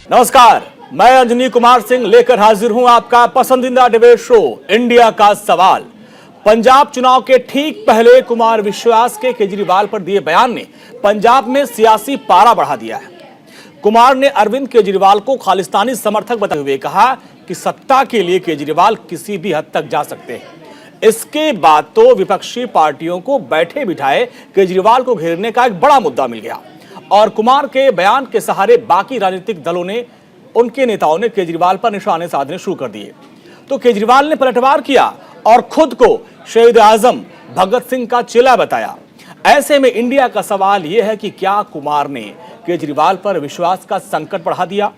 नमस्कार, मैं अंजनी कुमार सिंह लेकर हाजिर हूं आपका पसंदीदा डिबेट शो इंडिया का सवाल। पंजाब चुनाव के ठीक पहले कुमार विश्वास के केजरीवाल पर दिए बयान ने पंजाब में सियासी पारा बढ़ा दिया है। कुमार ने अरविंद केजरीवाल को खालिस्तानी समर्थक बताते हुए कहा कि सत्ता के लिए केजरीवाल किसी भी हद तक जा सकते हैं। इसके बाद तो विपक्षी पार्टियों को बैठे बिठाए केजरीवाल को घेरने का एक बड़ा मुद्दा मिल गया और कुमार के बयान के सहारे बाकी राजनीतिक दलों ने, उनके नेताओं ने केजरीवाल पर निशाने साधने शुरू कर दिए। तो केजरीवाल ने पलटवार किया और खुद को शहीद आजम भगत सिंह का चेला बताया। ऐसे में इंडिया का सवाल यह है कि क्या कुमार ने केजरीवाल पर विश्वास का संकट बढ़ा दिया?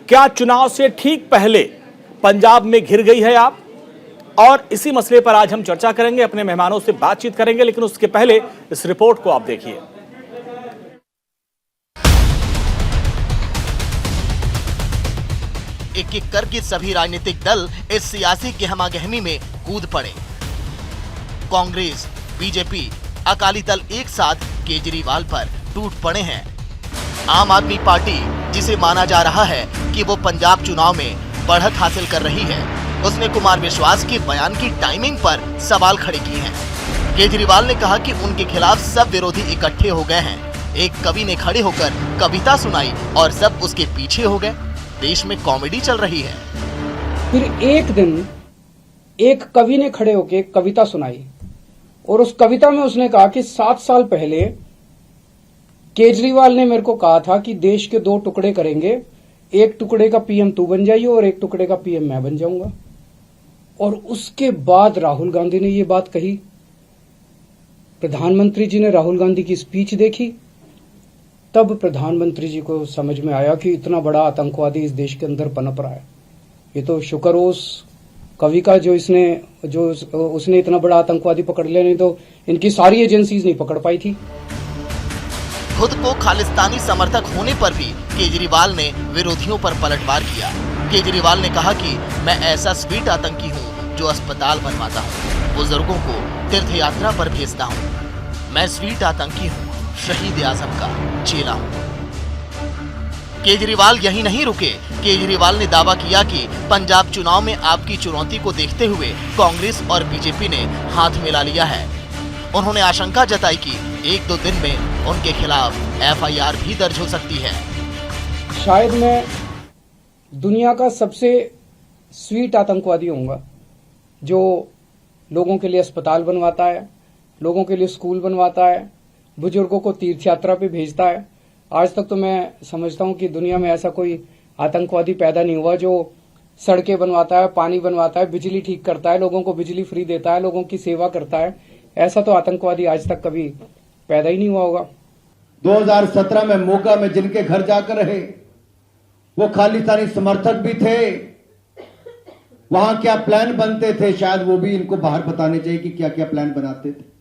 क्या चुनाव से ठीक पहले पंजाब में घिर गई है आप? और इसी मसले पर आज हम चर्चा करेंगे, अपने मेहमानों से बातचीत करेंगे, लेकिन उसके पहले इस रिपोर्ट को आप देखिए। एक एक करके सभी राजनीतिक दल इस सियासी गहमागहमी में कूद पड़े। कांग्रेस, बीजेपी, अकाली दल एक साथ केजरीवाल पर टूट पड़े हैं। आम आदमी पार्टी, जिसे माना जा रहा है कि वो पंजाब चुनाव में बढ़त हासिल कर रही है, उसने कुमार विश्वास के बयान की टाइमिंग पर सवाल खड़े किए हैं। केजरीवाल ने कहा कि उनके खिलाफ सब विरोधी इकट्ठे हो गए हैं। एक कवि ने खड़े होकर कविता सुनाई और सब उसके पीछे हो गए। देश में कॉमेडी चल रही है। फिर एक दिन एक कवि ने खड़े होकर एक कविता सुनाई और उस कविता में उसने कहा कि 7 साल पहले केजरीवाल ने मेरे को कहा था कि देश के 2 टुकड़े करेंगे, एक टुकड़े का पीएम तू बन जाइए और एक टुकड़े का पीएम मैं बन जाऊंगा। और उसके बाद राहुल गांधी ने ये बात कही। प्रधानमंत्री जी ने राहुल गांधी की स्पीच देखी, तब प्रधानमंत्री जी को समझ में आया कि इतना बड़ा आतंकवादी इस देश के अंदर पनप रहा है। ये तो शुक्र हो उस कवि का जो उसने इतना बड़ा आतंकवादी पकड़ लिया, नहीं तो इनकी सारी एजेंसीज नहीं पकड़ पाई थी। खुद को खालिस्तानी समर्थक होने पर भी केजरीवाल ने विरोधियों पर पलटवार किया। केजरीवाल ने कहा कि मैं ऐसा स्वीट आतंकी हूँ जो अस्पताल बनवाता हूँ, बुजुर्गों को तीर्थ यात्रा पर भेजता हूँ। मैं स्वीट आतंकी हूँ, शहीद आजम का चेला हूँ। केजरीवाल यही नहीं रुके। केजरीवाल ने दावा किया कि पंजाब चुनाव में आपकी चुनौती को देखते हुए कांग्रेस और बीजेपी ने हाथ मिला लिया है। उन्होंने आशंका जताई कि 1-2 दिन में उनके खिलाफ एफआईआर भी दर्ज हो सकती है। शायद मैं दुनिया का सबसे स्वीट आतंकवादी होऊंगा, जो लोगों के लिए अस्पताल बनवाता है, लोगों के लिए स्कूल बनवाता है, बुजुर्गों को तीर्थ यात्रा पे भेजता है। आज तक तो मैं समझता हूं कि दुनिया में ऐसा कोई आतंकवादी पैदा नहीं हुआ जो सड़कें बनवाता है, पानी बनवाता है, बिजली ठीक करता है, लोगों को बिजली फ्री देता है, लोगों की सेवा करता है। ऐसा तो आतंकवादी आज तक कभी पैदा ही नहीं हुआ होगा। 2017 में मोगा में जिनके घर जाकर रहे, वो खालिस्तानी समर्थक भी थे। वहां क्या प्लान बनते थे, शायद वो भी इनको बाहर बताने चाहिए कि क्या क्या प्लान बनाते थे।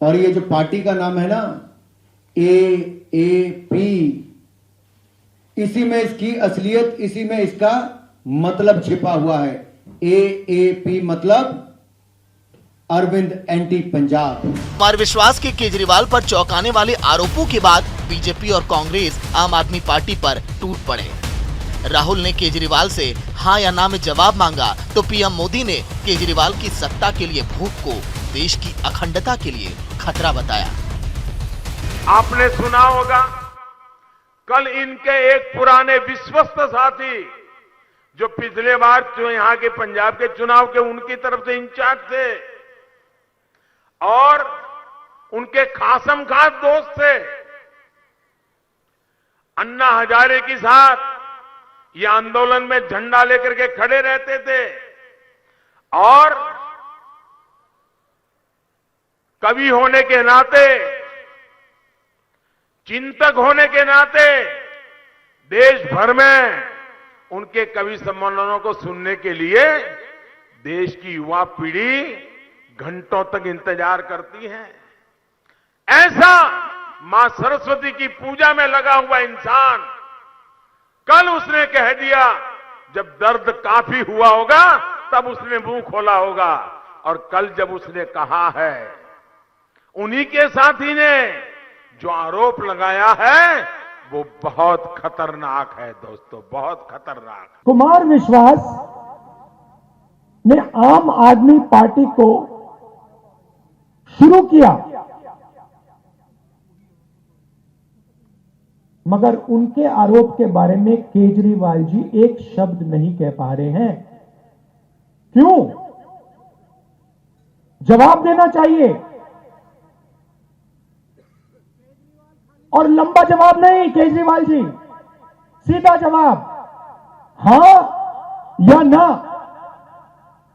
और ये जो पार्टी का नाम है ना, AAP, इसी में इसकी असलियत, इसी में इसका मतलब छिपा हुआ है। AAP मतलब अरविंद एंटी पंजाब। कुमार विश्वास के केजरीवाल पर चौंकाने वाले आरोपों के बाद बीजेपी और कांग्रेस आम आदमी पार्टी पर टूट पड़े। राहुल ने केजरीवाल से हाँ या ना में जवाब मांगा तो पीएम मोदी ने केजरीवाल की सत्ता के लिए भूख को देश की अखंडता के लिए खतरा बताया। आपने सुना होगा, कल इनके एक पुराने विश्वस्त साथी जो पिछले बार जो यहाँ के पंजाब के चुनाव के उनकी तरफ से इंचार्ज थे और उनके खासम खास दोस्त थे, अन्ना हजारे के साथ ये आंदोलन में झंडा लेकर के खड़े रहते थे और कवि होने के नाते, चिंतक होने के नाते देश भर में उनके कवि सम्मेलनों को सुनने के लिए देश की युवा पीढ़ी घंटों तक इंतजार करती है। ऐसा मां सरस्वती की पूजा में लगा हुआ इंसान कल उसने कह दिया, जब दर्द काफी हुआ होगा तब उसने मुंह खोला होगा। और कल जब उसने कहा है, उन्हीं के साथी ने जो आरोप लगाया है वो बहुत खतरनाक है दोस्तों, बहुत खतरनाक। कुमार विश्वास ने आम आदमी पार्टी को शुरू किया, मगर उनके आरोप के बारे में केजरीवाल जी एक शब्द नहीं कह पा रहे हैं। क्यों? जवाब देना चाहिए, और लंबा जवाब नहीं केजरीवाल जी, सीधा जवाब, हां या ना।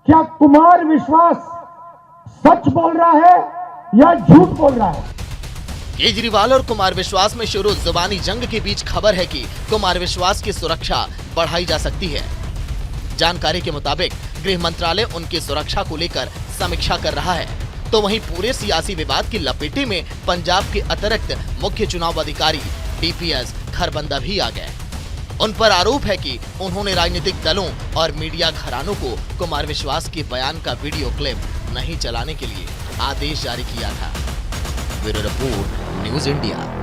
क्या कुमार विश्वास सच बोल रहा है या झूठ बोल रहा है? केजरीवाल और कुमार विश्वास में शुरू जुबानी जंग के बीच खबर है कि कुमार विश्वास की सुरक्षा बढ़ाई जा सकती है। जानकारी के मुताबिक गृह मंत्रालय उनकी सुरक्षा को लेकर समीक्षा कर रहा है। तो वहीं पूरे सियासी विवाद की लपेटे में पंजाब के अतिरिक्त मुख्य चुनाव अधिकारी डीपीएस खरबंदा भी आ गए। उन पर आरोप है कि उन्होंने राजनीतिक दलों और मीडिया घरानों को कुमार विश्वास के बयान का वीडियो क्लिप नहीं चलाने के लिए आदेश जारी किया था। Bureau report, news India.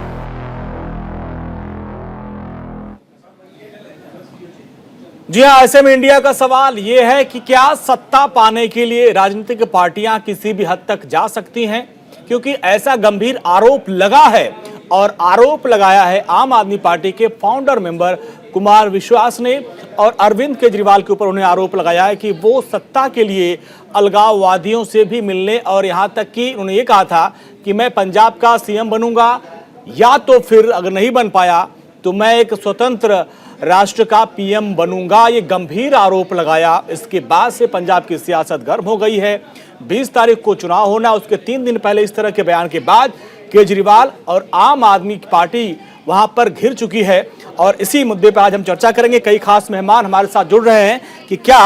जी हां, ऐसे में इंडिया का सवाल यह है कि क्या सत्ता पाने के लिए राजनीतिक पार्टियां किसी भी हद तक जा सकती हैं, क्योंकि ऐसा गंभीर आरोप लगा है और आरोप लगाया है आम आदमी पार्टी के फाउंडर मेंबर कुमार विश्वास ने, और अरविंद केजरीवाल के ऊपर उन्हें आरोप लगाया है कि वो सत्ता के लिए अलगाववादियों से भी मिलने, और यहां तक कि उन्होंने ये कहा था कि मैं पंजाब का सीएम बनूंगा, या तो फिर अगर नहीं बन पाया तो मैं एक स्वतंत्र राष्ट्र का पीएम बनूंगा। ये गंभीर आरोप लगाया। इसके बाद से पंजाब की सियासत गर्म हो गई है। 20 तारीख को चुनाव होना, उसके 3 दिन पहले इस तरह के बयान के बाद केजरीवाल और आम आदमी पार्टी वहां पर घिर चुकी है। और इसी मुद्दे पर आज हम चर्चा करेंगे। कई खास मेहमान हमारे साथ जुड़ रहे हैं कि क्या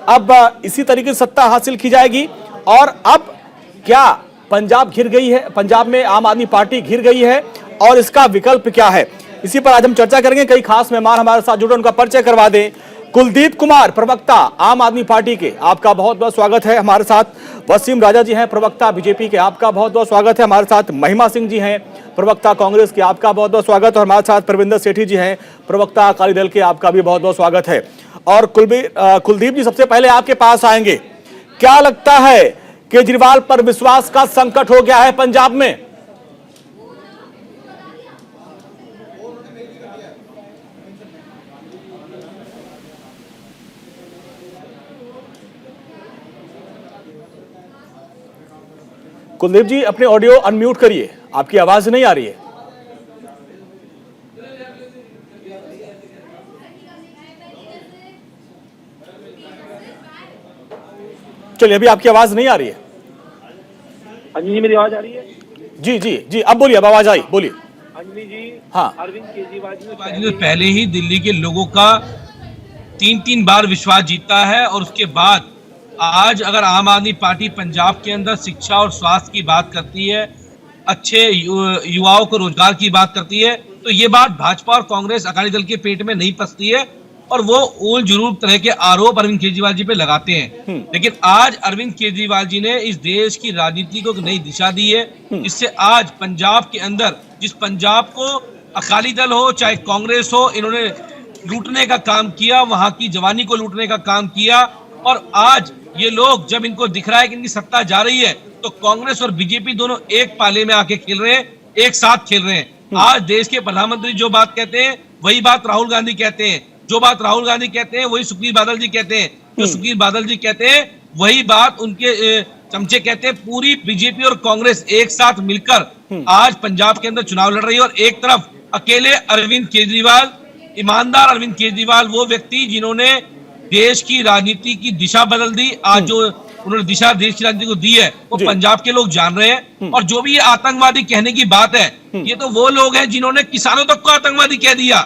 अब इसी तरीके से सत्ता हासिल की जाएगी, और अब क्या पंजाब घिर गई है, पंजाब में आम आदमी पार्टी घिर गई है, और इसका विकल्प क्या है, इसी पर आज हम चर्चा करेंगे। कई खास मेहमान हमारे साथ जुड़े, उनका परिचय करवा दें। कुलदीप कुमार, प्रवक्ता आम आदमी पार्टी के, आपका बहुत बहुत स्वागत है हमारे साथ। वसीम राजा जी हैं, प्रवक्ता बीजेपी के, आपका बहुत बहुत स्वागत है हमारे साथ। महिमा सिंह जी हैं, प्रवक्ता कांग्रेस के, आपका बहुत बहुत स्वागत है। और हमारे साथ परविंदर सेठी जी हैं, प्रवक्ता अकाली दल के, आपका भी बहुत बहुत स्वागत है। और कुलदीप जी, सबसे पहले आपके पास आएंगे। क्या लगता है केजरीवाल पर विश्वास का संकट हो गया है पंजाब में? कुलदीप जी, अपने ऑडियो अनम्यूट करिए, आपकी आवाज नहीं आ रही है। चलिए, अभी आपकी आवाज नहीं आ रही है। अंजनी, मेरी आवाज आ रही है? जी जी जी, अब बोलिए, अब आवाज आई, बोलिए। अंजनी जी, हाँ, अरविंद केजरीवाल जी ने पहले ही दिल्ली के लोगों का 3-3 बार विश्वास जीता है, और उसके बाद आज अगर आम आदमी पार्टी पंजाब के अंदर शिक्षा और स्वास्थ्य की बात करती है, अच्छे युवाओं को रोजगार की बात करती है, तो ये बात भाजपा और कांग्रेस अकाली दल के पेट में नहीं पसती है, और वो उल जरूर तरह के आरोप अरविंद केजरीवाल जी पे लगाते हैं। लेकिन आज अरविंद केजरीवाल जी ने इस देश की राजनीति को एक नई दिशा दी है, जिससे आज पंजाब के अंदर, जिस पंजाब को अकाली दल हो चाहे कांग्रेस हो, इन्होंने लूटने का काम किया, वहां की जवानी को लूटने का काम किया, और आज ये लोग जब इनको दिख रहा है कि इनकी सत्ता जा रही है, तो कांग्रेस और बीजेपी दोनों एक पाले में आके खेल रहे हैं, एक साथ खेल रहे हैं। आज देश के प्रधानमंत्री जो बात कहते हैं वही बात राहुल गांधी कहते हैं, जो बात राहुल गांधी कहते हैं वही सुखबीर बादल जी कहते हैं, जो सुखबीर बादल जी कहते हैं वही बात उनके चमचे कहते हैं। पूरी बीजेपी और कांग्रेस एक साथ मिलकर आज पंजाब के अंदर चुनाव लड़ रही है, और एक तरफ अकेले अरविंद केजरीवाल, ईमानदार अरविंद केजरीवाल, वो व्यक्ति जिन्होंने देश की राजनीति की दिशा बदल दी। आज जो उन्होंने दिशा देश की राजनीति को दी है वो पंजाब के लोग जान रहे हैं। और जो भी ये आतंकवादी कहने की बात है, ये तो वो लोग हैं जिन्होंने किसानों तक को आतंकवादी कह दिया।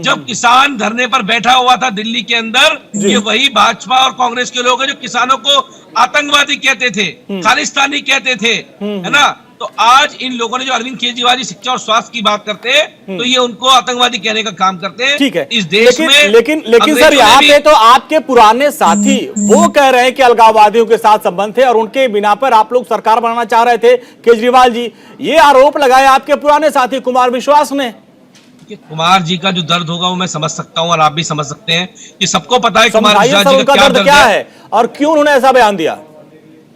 जब किसान धरने पर बैठा हुआ था दिल्ली के अंदर, ये वही भाजपा और कांग्रेस के लोग हैं जो किसानों को आतंकवादी कहते थे, खालिस्तानी कहते थे, है ना। तो आज इन लोगों ने जो अरविंद केजरीवाल जी शिक्षा और स्वास्थ्य की बात करते हैं, तो ये उनको आतंकवादी कहने का काम करते हैं। ठीक है, इस देश में लेकिन सर, यहाँ पे तो आपके पुराने साथी वो कह रहे हैं कि अलगाववादियों के साथ संबंध थे, और उनके बिना पर आप लोग सरकार बनाना चाह रहे थे केजरीवाल जी। ये आरोप लगाया आपके पुराने साथी कुमार विश्वास ने। कि कुमार जी का जो दर्द होगा वो मैं समझ सकता हूं और आप भी समझ सकते हैं कि सबको पता है कुमार समझाइए विश्वास सर, जी उनका का क्या दर्द क्या है और क्यों उन्होंने ऐसा बयान दिया?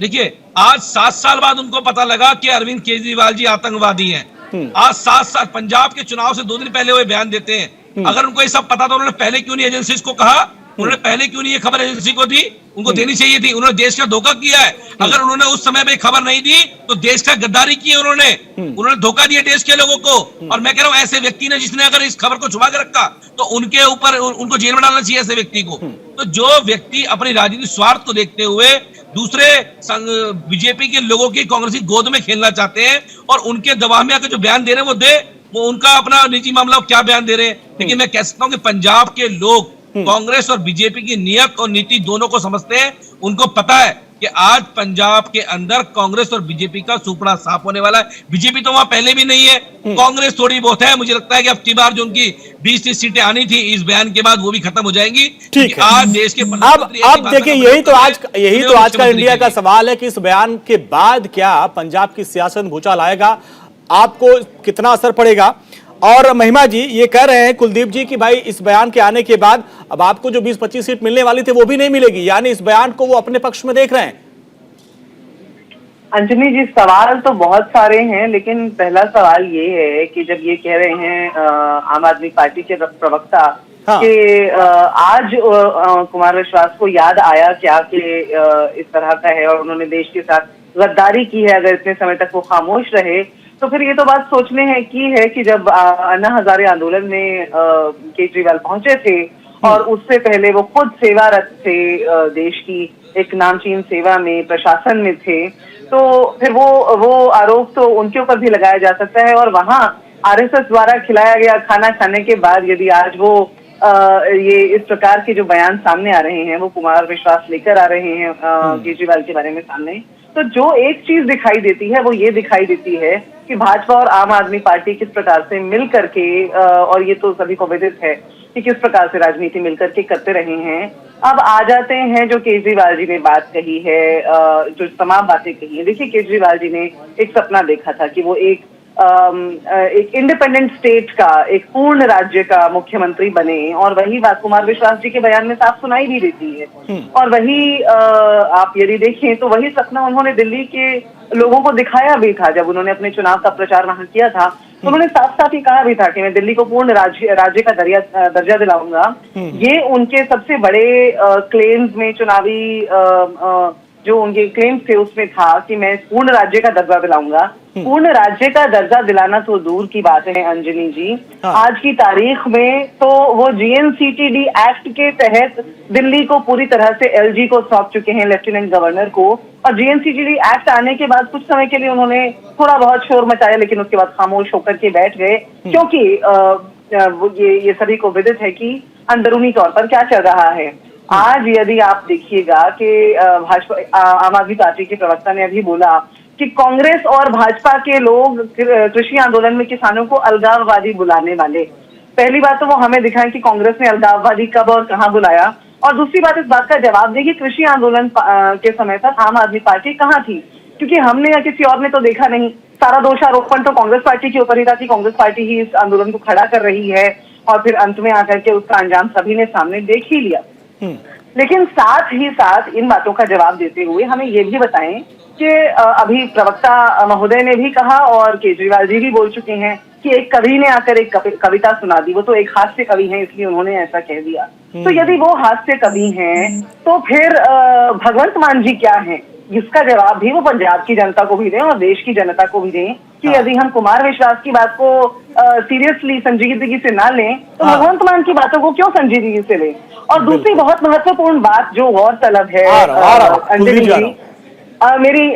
देखिए, आज 7 साल बाद उनको पता लगा कि अरविंद केजरीवाल जी आतंकवादी हैं। आज 7 साल पंजाब के चुनाव से 2 दिन पहले वो बयान देते हैं। अगर उनको ये सब पता था, उन्होंने पहले क्यों नहीं एजेंसीज को कहा? उन्होंने पहले क्यों नहीं ये खबर एजेंसी को दी? उनको देनी चाहिए थी। उन्होंने देश का धोखा किया है। अगर उन्होंने उस समय पे खबर नहीं दी तो देश का गद्दारी की है उन्होंने धोखा दिया देश के लोगों को। और मैं कह रहा हूं, ऐसे व्यक्ति ने जिसने अगर इस खबर को छुपा के रखा तो उनके ऊपर उनको जेल में डालना चाहिए ऐसे व्यक्ति को। तो जो व्यक्ति अपनी राजनीतिक स्वार्थ को देखते हुए दूसरे बीजेपी के लोगों की कांग्रेसी गोद में खेलना चाहते हैं और उनके दबाव में आकर जो बयान दे रहे हैं वो दे, वो उनका अपना निजी मामला, क्या बयान दे रहे हैं। लेकिन मैं कह सकता हूं कि पंजाब के लोग कांग्रेस और बीजेपी की नियत और नीति दोनों को समझते हैं। उनको पता है कि आज पंजाब के अंदर कांग्रेस और बीजेपी का सुपड़ा साफ होने वाला है। बीजेपी तो वहां पहले भी नहीं है, कांग्रेस थोड़ी बहुत है। मुझे लगता है कि अब की बार जो उनकी 20-30 सीटें आनी थी इस बयान के बाद वो भी खत्म हो जाएंगी। ठीक है। आज देश के अब देखिए, यही तो आज का इंडिया का सवाल है कि इस बयान के बाद क्या पंजाब की सियासत में भूचाल आएगा, आपको कितना असर पड़ेगा? और महिमा जी ये कह रहे हैं, कुलदीप जी, कि भाई इस बयान के आने के बाद अब आपको जो 20-25 सीट मिलने वाली थी वो भी नहीं मिलेगी, यानी इस बयान को वो अपने पक्ष में देख रहे हैं। अंजनी जी, सवाल तो बहुत सारे हैं, लेकिन पहला सवाल ये है कि जब ये कह रहे हैं आम आदमी पार्टी के प्रवक्ता कि आज कुमार विश्वास को याद आया क्या कि इस तरह का है और उन्होंने देश के साथ गद्दारी की है, अगर इतने समय तक वो खामोश रहे, तो फिर ये तो बात सोचने है कि जब अन्ना हजारे आंदोलन में केजरीवाल पहुंचे थे और उससे पहले वो खुद सेवारत थे, देश की एक नामचीन सेवा में, प्रशासन में थे, तो फिर वो आरोप तो उनके ऊपर भी लगाया जा सकता है। और वहां आरएसएस द्वारा खिलाया गया खाना खाने के बाद यदि आज वो ये इस प्रकार के जो बयान सामने आ रहे हैं, वो कुमार विश्वास लेकर आ रहे हैं केजरीवाल के बारे में सामने, तो जो एक चीज दिखाई देती है वो ये दिखाई देती है कि भाजपा और आम आदमी पार्टी किस प्रकार से मिल करके, और ये तो सभी को विदित है कि किस प्रकार से राजनीति मिलकर के करते रहे हैं। अब आ जाते हैं जो केजरीवाल जी ने बात कही है, जो तमाम बातें कही है। देखिए, केजरीवाल जी ने एक सपना देखा था कि वो एक इंडिपेंडेंट स्टेट का, एक पूर्ण राज्य का मुख्यमंत्री बने, और वही बात कुमार विश्वास जी के बयान में साफ सुनाई भी देती है। और वही आप यदि देखें तो वही सपना उन्होंने दिल्ली के लोगों को दिखाया भी था। जब उन्होंने अपने चुनाव का प्रचार वहां किया था तो उन्होंने साफ साफ ही कहा भी था कि मैं दिल्ली को पूर्ण राज्य का दर्जा दिलाऊंगा। ये उनके सबसे बड़े क्लेम्स में, चुनावी जो उनके क्लेम्स थे उसमें था कि मैं पूर्ण राज्य का दर्जा दिलाऊंगा। पूर्ण राज्य का दर्जा दिलाना तो दूर की बात है अंजनी जी, आज की तारीख में तो वो जीएनसीटीडी एक्ट के तहत दिल्ली को पूरी तरह से एलजी को सौंप चुके हैं, लेफ्टिनेंट गवर्नर को। और जीएनसीटीडी एक्ट आने के बाद कुछ समय के लिए उन्होंने थोड़ा बहुत शोर मचाया, लेकिन उसके बाद खामोश होकर के बैठ गए, क्योंकि ये सभी को विदित है कि अंदरूनी तौर पर क्या चल रहा है। आज यदि आप देखिएगा कि भाजपा, आम आदमी पार्टी के प्रवक्ता ने अभी बोला कि कांग्रेस और भाजपा के लोग कृषि आंदोलन में किसानों को अलगाववादी बुलाने वाले। पहली बात तो वो हमें दिखाएं कि कांग्रेस ने अलगाववादी कब और कहां बुलाया, और दूसरी बात इस बात का जवाब दें कि कृषि आंदोलन के समय पर आम आदमी पार्टी कहां थी, क्योंकि हमने या किसी और ने तो देखा नहीं। सारा दोषारोपण तो कांग्रेस पार्टी के ऊपर ही था कि कांग्रेस पार्टी ही इस आंदोलन को खड़ा कर रही है, और फिर अंत में आकर के उसका अंजाम सभी ने सामने देख ही लिया। लेकिन साथ ही साथ इन बातों का जवाब देते हुए हमें ये भी बताएं कि अभी प्रवक्ता महोदय ने भी कहा और केजरीवाल जी भी बोल चुके हैं कि एक कवि ने आकर एक कविता सुना दी, वो तो एक हास्य कवि हैं इसलिए उन्होंने ऐसा कह दिया। तो यदि वो हास्य कवि हैं तो फिर भगवंत मान जी क्या हैं, जिसका जवाब भी वो पंजाब की जनता को भी दें और देश की जनता को भी दें कि यदि हम कुमार विश्वास की बात को सीरियसली, संजीदगी से ना लें तो भगवंत मान की बातों को क्यों संजीदगी से लें। और दूसरी बहुत महत्वपूर्ण बात जो गौरतलब है अंजलि जी, मेरी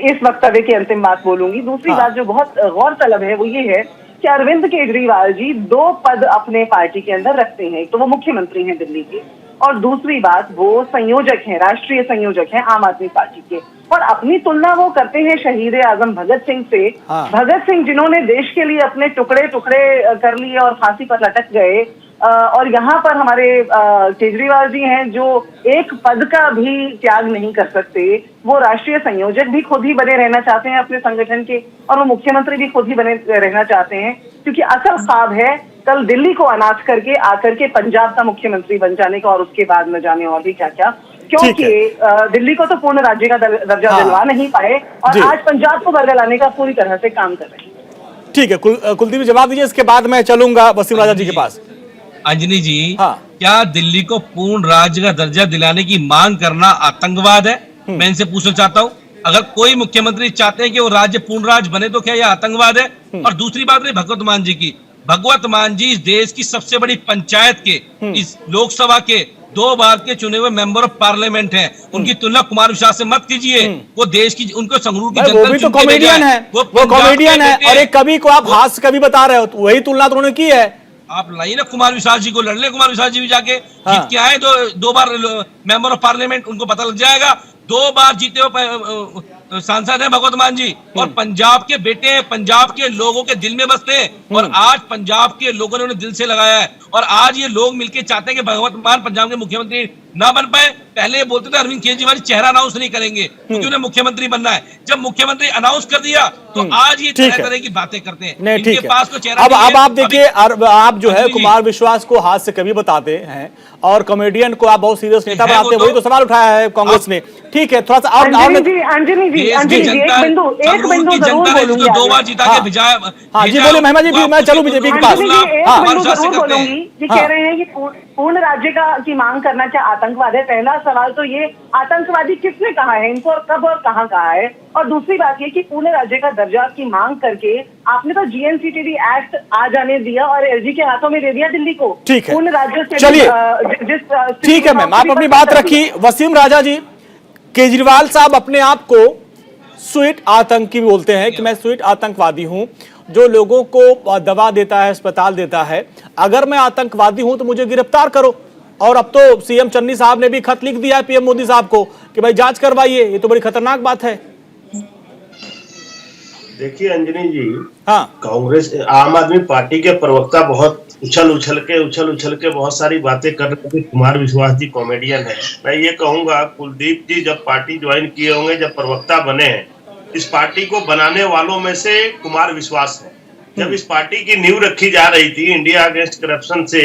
इस वक्तव्य की अंतिम बात बोलूंगी, दूसरी बात जो बहुत गौरतलब है वो ये है कि अरविंद केजरीवाल जी 2 पद अपने पार्टी के अंदर रखते हैं। एक तो वो मुख्यमंत्री हैं दिल्ली के, और दूसरी बात वो संयोजक हैं, राष्ट्रीय संयोजक हैं आम आदमी पार्टी के। और अपनी तुलना वो करते हैं शहीद आजम भगत सिंह से। भगत सिंह जिन्होंने देश के लिए अपने टुकड़े टुकड़े कर लिए और फांसी पर लटक गए, और यहाँ पर हमारे केजरीवाल जी हैं जो एक पद का भी त्याग नहीं कर सकते। वो राष्ट्रीय संयोजक भी खुद ही बने रहना चाहते हैं अपने संगठन के, और वो मुख्यमंत्री भी खुद ही बने रहना चाहते हैं, क्योंकि असल ख्वाब है कल दिल्ली को अनाथ करके आकर के पंजाब का मुख्यमंत्री बन जाने का, और उसके बाद न जाने और भी क्या क्या, क्योंकि दिल्ली को तो पूर्ण राज्य का दर्जा दिलवा नहीं पाए और आज पंजाब को बरगलाने का पूरी तरह से काम कर रहे हैं। ठीक है, कुलदीप जवाब दीजिए, इसके बाद मैं चलूंगा वसीम राजा जी के पास। अंजनी जी, हाँ। क्या दिल्ली को पूर्ण राज्य का दर्जा दिलाने की मांग करना आतंकवाद है? मैं इनसे पूछना चाहता हूँ, अगर कोई मुख्यमंत्री चाहते हैं कि वो राज्य पूर्ण राज्य बने तो क्या यह आतंकवाद है? और दूसरी बात रही भगवत मान जी की, भगवत मान जी इस देश की सबसे बड़ी पंचायत के, इस लोकसभा के 2 बार के चुने हुए मेंबर ऑफ पार्लियामेंट हैं। उनकी तुलना कुमार विश्वास से मत कीजिए। वो देश की, उनको संगरूर की जनता वो भी तो कॉमेडियन है, वो कॉमेडियन है, और एक कवि को आप हास्य कवि बता रहे हो, तो वही तुलना तो उन्होंने की है। आप लाइए ना कुमार विश्वास जी को, लड़ ले कुमार विश्वास जी भी जाके, जीत के आए 2 बार मेंबर ऑफ पार्लियामेंट, उनको पता लग जाएगा। 2 बार जीते हुए सांसद है भगवत मान जी, और पंजाब के बेटे हैं, पंजाब के लोगों के दिल में बसते हैं, और आज पंजाब के लोगों ने उन्हें दिल से लगाया है। और आज ये लोग मिलकर चाहते हैं कि भगवत मान पंजाब के मुख्यमंत्री ना बन पाए। पहले ये बोलते थे अरविंद केजरीवाल चेहरा अनाउंस नहीं करेंगे क्योंकि उन्हें मुख्यमंत्री बनना है, जब मुख्यमंत्री अनाउंस कर दिया तो आज ये तरह तरह की बातें करते हैं। नहीं, ठीक इनके पास तो चेहरा अब आप देखिए, आप जो है कुमार विश्वास को हाथ से कभी बताते हैं और कॉमेडियन को आप बहुत सीरियस नेता बनाते हैं, वही तो सवाल उठाया है कांग्रेस ने। ठीक है, थोड़ा सा और अंजनी जी एक बिंदु जरूर बोलूंगी, 2 बार जिता के भिजाया। हाँ जी, बोले महिमा जी, मैं चलूं बीजेपी के पास। एक बिंदु जरूर बोलूंगी कि कह रहे हैं कि पूर्ण राज्य की मांग करना क्या आतंकवाद है? पहला सवाल तो ये, आतंकवादी किसने कहा है इनको, और कब और कहाँ कहा है? और दूसरी बात ये कि पूर्ण राज्य का दर्जा की मांग करके आपने तो जीएनसीटीडी एक्ट आ जाने दिया और एलजी के हाथों में दे दिया दिल्ली को। ठीक है, पूर्ण राज्य से चलिए, ठीक है मैम, आप अपनी बात रखी। वसीम राजा जी, केजरीवाल साहब अपने आप को स्वीट आतंकी बोलते हैं कि मैं स्वीट आतंकवादी हूं, जो लोगों को दवा देता है, अस्पताल देता है। अगर मैं आतंकवादी हूं तो मुझे गिरफ्तार करो। और अब तो सीएम चन्नी साहब ने भी खत लिख दिया है पीएम मोदी साहब को कि भाई जांच करवाइए। ये तो बड़ी खतरनाक बात है। देखिए अंजनी जी, हाँ, कांग्रेस आम आदमी पार्टी के प्रवक्ता बहुत उछल उछल के बहुत सारी बातें कर रहे थे। कुमार विश्वास जी कॉमेडियन है। मैं ये कहूंगा, कुलदीप जी जब पार्टी ज्वाइन किए होंगे, जब प्रवक्ता बने हैं, इस पार्टी को बनाने वालों में से कुमार विश्वास है। जब इस पार्टी की नींव रखी जा रही थी, इंडिया अगेंस्ट करप्शन से,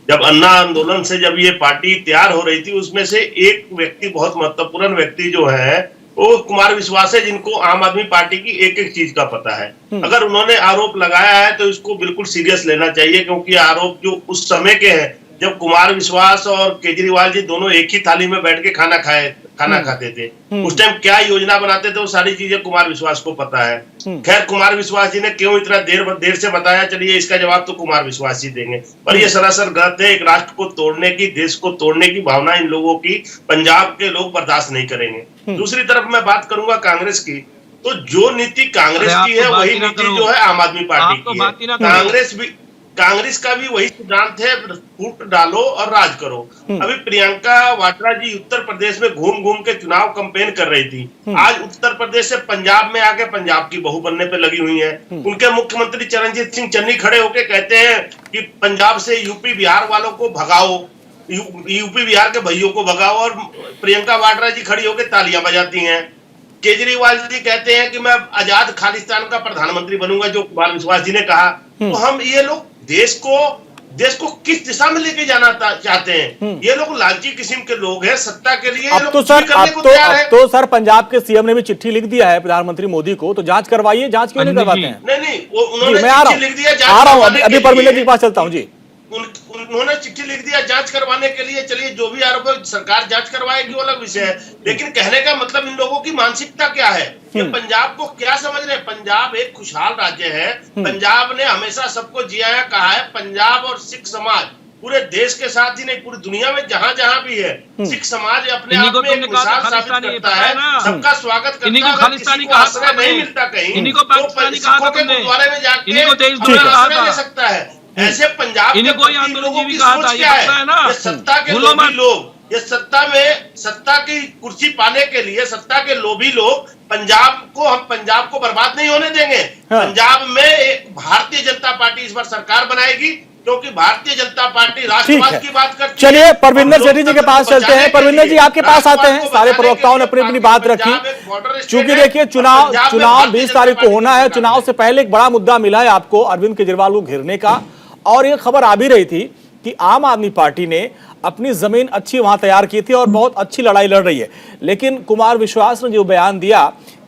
जब अन्ना आंदोलन से जब ये पार्टी तैयार हो रही थी, उसमें से एक व्यक्ति, बहुत महत्वपूर्ण व्यक्ति जो है, वो कुमार विश्वास है, जिनको आम आदमी पार्टी की एक एक चीज का पता है। अगर उन्होंने आरोप लगाया है तो इसको बिल्कुल सीरियस लेना चाहिए, क्योंकि आरोप जो उस समय के हैं जब कुमार विश्वास और केजरीवाल जी दोनों एक ही थाली में बैठ के खाना खाते थे, उस टाइम क्या योजना बनाते थे, वो सारी चीजें कुमार विश्वास को पता है। खैर, कुमार विश्वास जी ने क्यों इतना देर से बताया, चलिए इसका जवाब तो कुमार विश्वास जी देंगे। पर ये सरासर गलत है। एक राष्ट्र को तोड़ने की, देश को तोड़ने की भावना इन लोगों की पंजाब के लोग बर्दाश्त नहीं करेंगे। दूसरी तरफ मैं बात करूंगा कांग्रेस की, तो जो नीति कांग्रेस की है वही नीति जो है आम आदमी पार्टी की है। कांग्रेस का भी वही सिद्धांत है, फूट डालो और राज करो। अभी प्रियंका वाड्रा जी उत्तर प्रदेश में घूम घूम के चुनाव कैंपेन कर रही थी। आज उत्तर प्रदेश से पंजाब में आके पंजाब की बहू बनने पे लगी हुई है। उनके मुख्यमंत्री चरणजीत सिंह चन्नी खड़े होके कहते हैं कि पंजाब से यूपी बिहार वालों को भगाओ, यूपी बिहार के भाइयों को भगाओ, और प्रियंका वाड्रा जी खड़ी होकर तालियां बजाती हैं। केजरीवाल जी कहते हैं कि मैं आजाद खालिस्तान का प्रधानमंत्री बनूंगा, जो कुमार विश्वास जी ने कहा। तो हम ये लोग देश को किस दिशा में लेके जाना चाहते हैं? ये लोग लालची किस्म के लोग हैं, सत्ता के लिए अब तो सर पंजाब के सीएम ने भी चिट्ठी लिख दिया है प्रधानमंत्री मोदी को, तो जांच करवाइए। जांच क्यों नहीं करवाते हैं? नहीं, उन्होंने मैं आ रहा हूँ, अभी परमिंदर जी के पास चलता हूँ जी। उन्होंने चिट्ठी लिख दिया जांच करवाने के लिए। चलिए, जो भी आरोप है सरकार जांच करवाएगी, वो अलग विषय है। लेकिन कहने का मतलब इन लोगों की मानसिकता क्या है, कि पंजाब को क्या समझ रहे हैं? पंजाब एक खुशहाल राज्य है। पंजाब ने हमेशा सबको जिया कहा है। पंजाब और सिख समाज पूरे देश के साथ ही नहीं, पूरी दुनिया में जहां जहां भी है, सिख समाज अपने आप में एक मिसाल साबित करता है, सबका स्वागत करता है। अगर किसी को आश्रय नहीं मिलता कहीं, तो सिखों के गुरुद्वारे में जाके आश्रय ले सकता है। ऐसे पंजाब के लोगों की सोच क्या है? ये सत्ता के लोभी लोग, ये सत्ता की कुर्सी पाने के लिए सत्ता के लोभी लोग हम पंजाब को बर्बाद नहीं होने देंगे। पंजाब में एक भारतीय जनता पार्टी इस बार सरकार बनाएगी, क्योंकि भारतीय जनता पार्टी राष्ट्रवाद की बात करती है। चलिए परविंदर सेठी जी के पास चलते हैं। परविंदर जी, आपके पास आते हैं। सारे प्रवक्ताओं ने अपनी अपनी बात रखी। चूंकि देखिए चुनाव 20 तारीख को होना है। चुनाव से पहले एक बड़ा मुद्दा मिला है आपको अरविंद केजरीवाल को घेरने का, और ये खबर आ भी रही थी कि आम आदमी पार्टी ने अपनी जमीन अच्छी वहां तैयार की थी और बहुत अच्छी लड़ाई लड़ रही है, लेकिन कुमार विश्वास ने जो बयान दिया,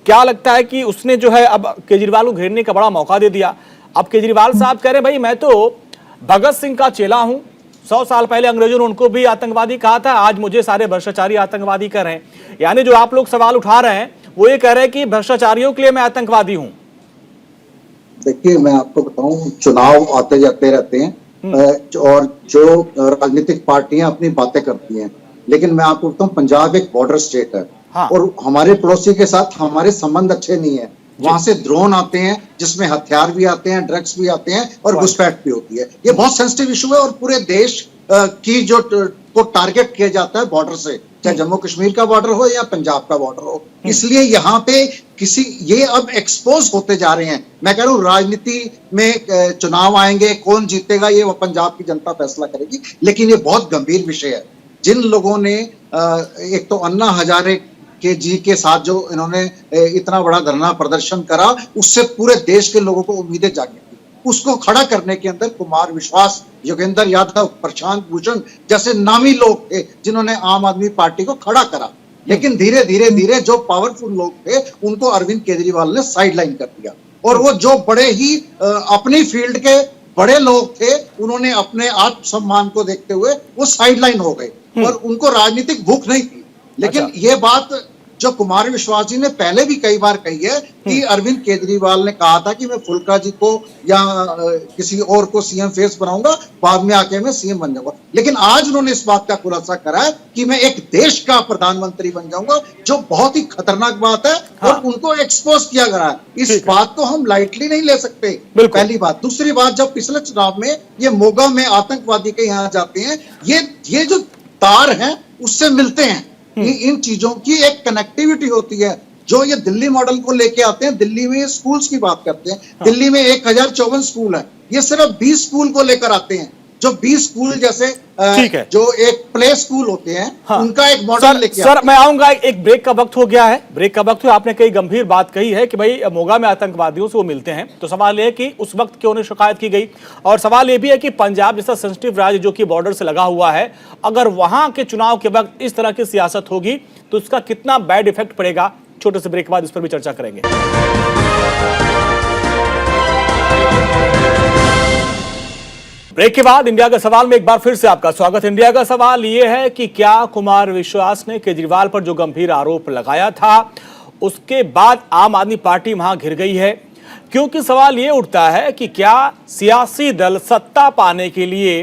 क्या लगता है कि उसने जो है अब केजरीवाल को घेरने का बड़ा मौका दे दिया। अब केजरीवाल साहब कह रहे भाई मैं तो भगत सिंह का चेला हूं, 100 साल पहले अंग्रेजों ने उनको भी आतंकवादी कहा था, आज मुझे सारे भ्रष्टाचारी आतंकवादी कर रहे हैं। यानी जो आप लोग सवाल उठा रहे हैं वो ये कह रहे हैं कि भ्रष्टाचारियों के लिए मैं आतंकवादी हूं। देखिए, मैं आपको बताऊं, चुनाव आते जाते रहते हैं और जो राजनीतिक पार्टियां अपनी बातें करती हैं, लेकिन मैं आपको बताऊं पंजाब एक बॉर्डर स्टेट है। हाँ। और हमारे पड़ोसी के साथ हमारे संबंध अच्छे नहीं है। वहां से ड्रोन आते हैं जिसमें हथियार भी आते हैं, ड्रग्स भी आते हैं और घुसपैठ भी होती है। ये बहुत सेंसिटिव इशू है और पूरे देश की जो को टारगेट किया जाता है बॉर्डर से, चाहे जम्मू कश्मीर का बॉर्डर हो या पंजाब का बॉर्डर हो। इसलिए यहाँ पे ये अब एक्सपोज होते जा रहे हैं। मैं कह रहा हूँ राजनीति में चुनाव आएंगे, कौन जीतेगा ये वो पंजाब की जनता फैसला करेगी, लेकिन ये बहुत गंभीर विषय है। जिन लोगों ने एक तो अन्ना हजारे के जी के साथ जो इन्होंने इतना बड़ा धरना प्रदर्शन करा, उससे पूरे देश के लोगों को उम्मीदें जागी थी। उसको खड़ा करने के अंदर कुमार विश्वास, योगेंद्र यादव, प्रशांत भूषण जैसे नामी लोग थे जिन्होंने आम आदमी पार्टी को खड़ा करा। लेकिन धीरे धीरे जो पावरफुल लोग थे उनको अरविंद केजरीवाल ने साइडलाइन कर दिया, और वो जो बड़े ही अपनी फील्ड के बड़े लोग थे उन्होंने अपने आत्मसम्मान को देखते हुए वो साइडलाइन हो गए और उनको राजनीतिक भूख नहीं थी। लेकिन ये बात जो कुमार विश्वास जी ने पहले भी कई बार कही है कि अरविंद केजरीवाल ने कहा था कि मैं फुल्का जी को या किसी और को सीएम फेस बनाऊंगा, बाद में आके मैं सीएम बन जाऊंगा। लेकिन आज उन्होंने इस बात का खुलासा करा है कि मैं एक देश का प्रधानमंत्री बन जाऊंगा, जो बहुत ही खतरनाक बात है। हाँ। और उनको एक्सपोज किया गया है। इस बात को हम लाइटली नहीं ले सकते, पहली बात। दूसरी बात, जब पिछले चुनाव में ये मोगा में आतंकवादी के यहाँ जाते हैं, ये जो तार है उससे मिलते हैं। इन चीजों की एक कनेक्टिविटी होती है। जो ये दिल्ली मॉडल को लेके आते हैं, दिल्ली में ये स्कूल्स की बात करते हैं। हाँ। दिल्ली में 1054 स्कूल है, ये सिर्फ 20 स्कूल को लेकर आते हैं। जो 20 स्कूल जैसे जो एक प्ले स्कूल होते हैं। हाँ। उनका एक मॉडल लेके सर मैं आऊंगा, एक ब्रेक का वक्त हो गया है। ब्रेक का वक्त है। आपने कई गंभीर बात कही है कि भाई मोगा में आतंकवादियों से वो मिलते हैं, तो सवाल यह है कि उस वक्त क्यों नहीं शिकायत की गई। और सवाल यह भी है कि पंजाब जैसा सेंसिटिव राज्य जो कि बॉर्डर से लगा हुआ है, अगर वहां के चुनाव के वक्त इस तरह की सियासत होगी तो उसका कितना बैड इफेक्ट पड़ेगा। छोटे से ब्रेक के बाद इस पर भी चर्चा करेंगे। ब्रेक के बाद इंडिया का सवाल में एक बार फिर से आपका स्वागत। इंडिया का सवाल यह है कि क्या कुमार विश्वास ने केजरीवाल पर जो गंभीर आरोप लगाया था उसके बाद आम आदमी पार्टी वहां घिर गई है? क्योंकि सवाल यह उठता है कि क्या सियासी दल सत्ता पाने के लिए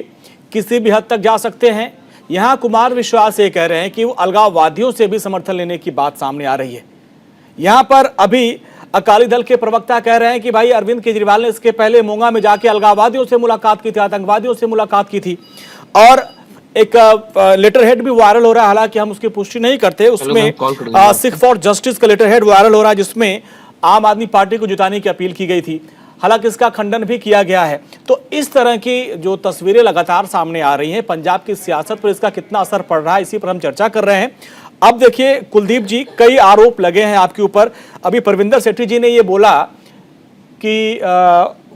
किसी भी हद तक जा सकते हैं। यहां कुमार विश्वास ये कह रहे हैं कि वो अलगाववादियों से भी समर्थन लेने की बात सामने आ रही है। यहां पर अभी अकाली दल के प्रवक्ता कह रहे हैं कि भाई अरविंद केजरीवाल ने इसके पहले मोगा में जाके अलगाववादियों से मुलाकात की थी, आतंकवादियों से मुलाकात की थी, और एक लेटर हेड भी वायरल हो रहा है। हालांकि हम उसकी पुष्टि नहीं करते, उसमें सिख फॉर जस्टिस का लेटर हेड वायरल हो रहा है जिसमें आम आदमी पार्टी को जिताने की अपील की गई थी। हालांकि इसका खंडन भी किया गया है। तो इस तरह की जो तस्वीरें लगातार सामने आ रही हैं, पंजाब की सियासत पर इसका कितना असर पड़ रहा है, इसी पर हम चर्चा कर रहे हैं। अब देखिए कुलदीप जी, कई आरोप लगे हैं आपके ऊपर। अभी परविंदर सेठी जी ने ये बोला कि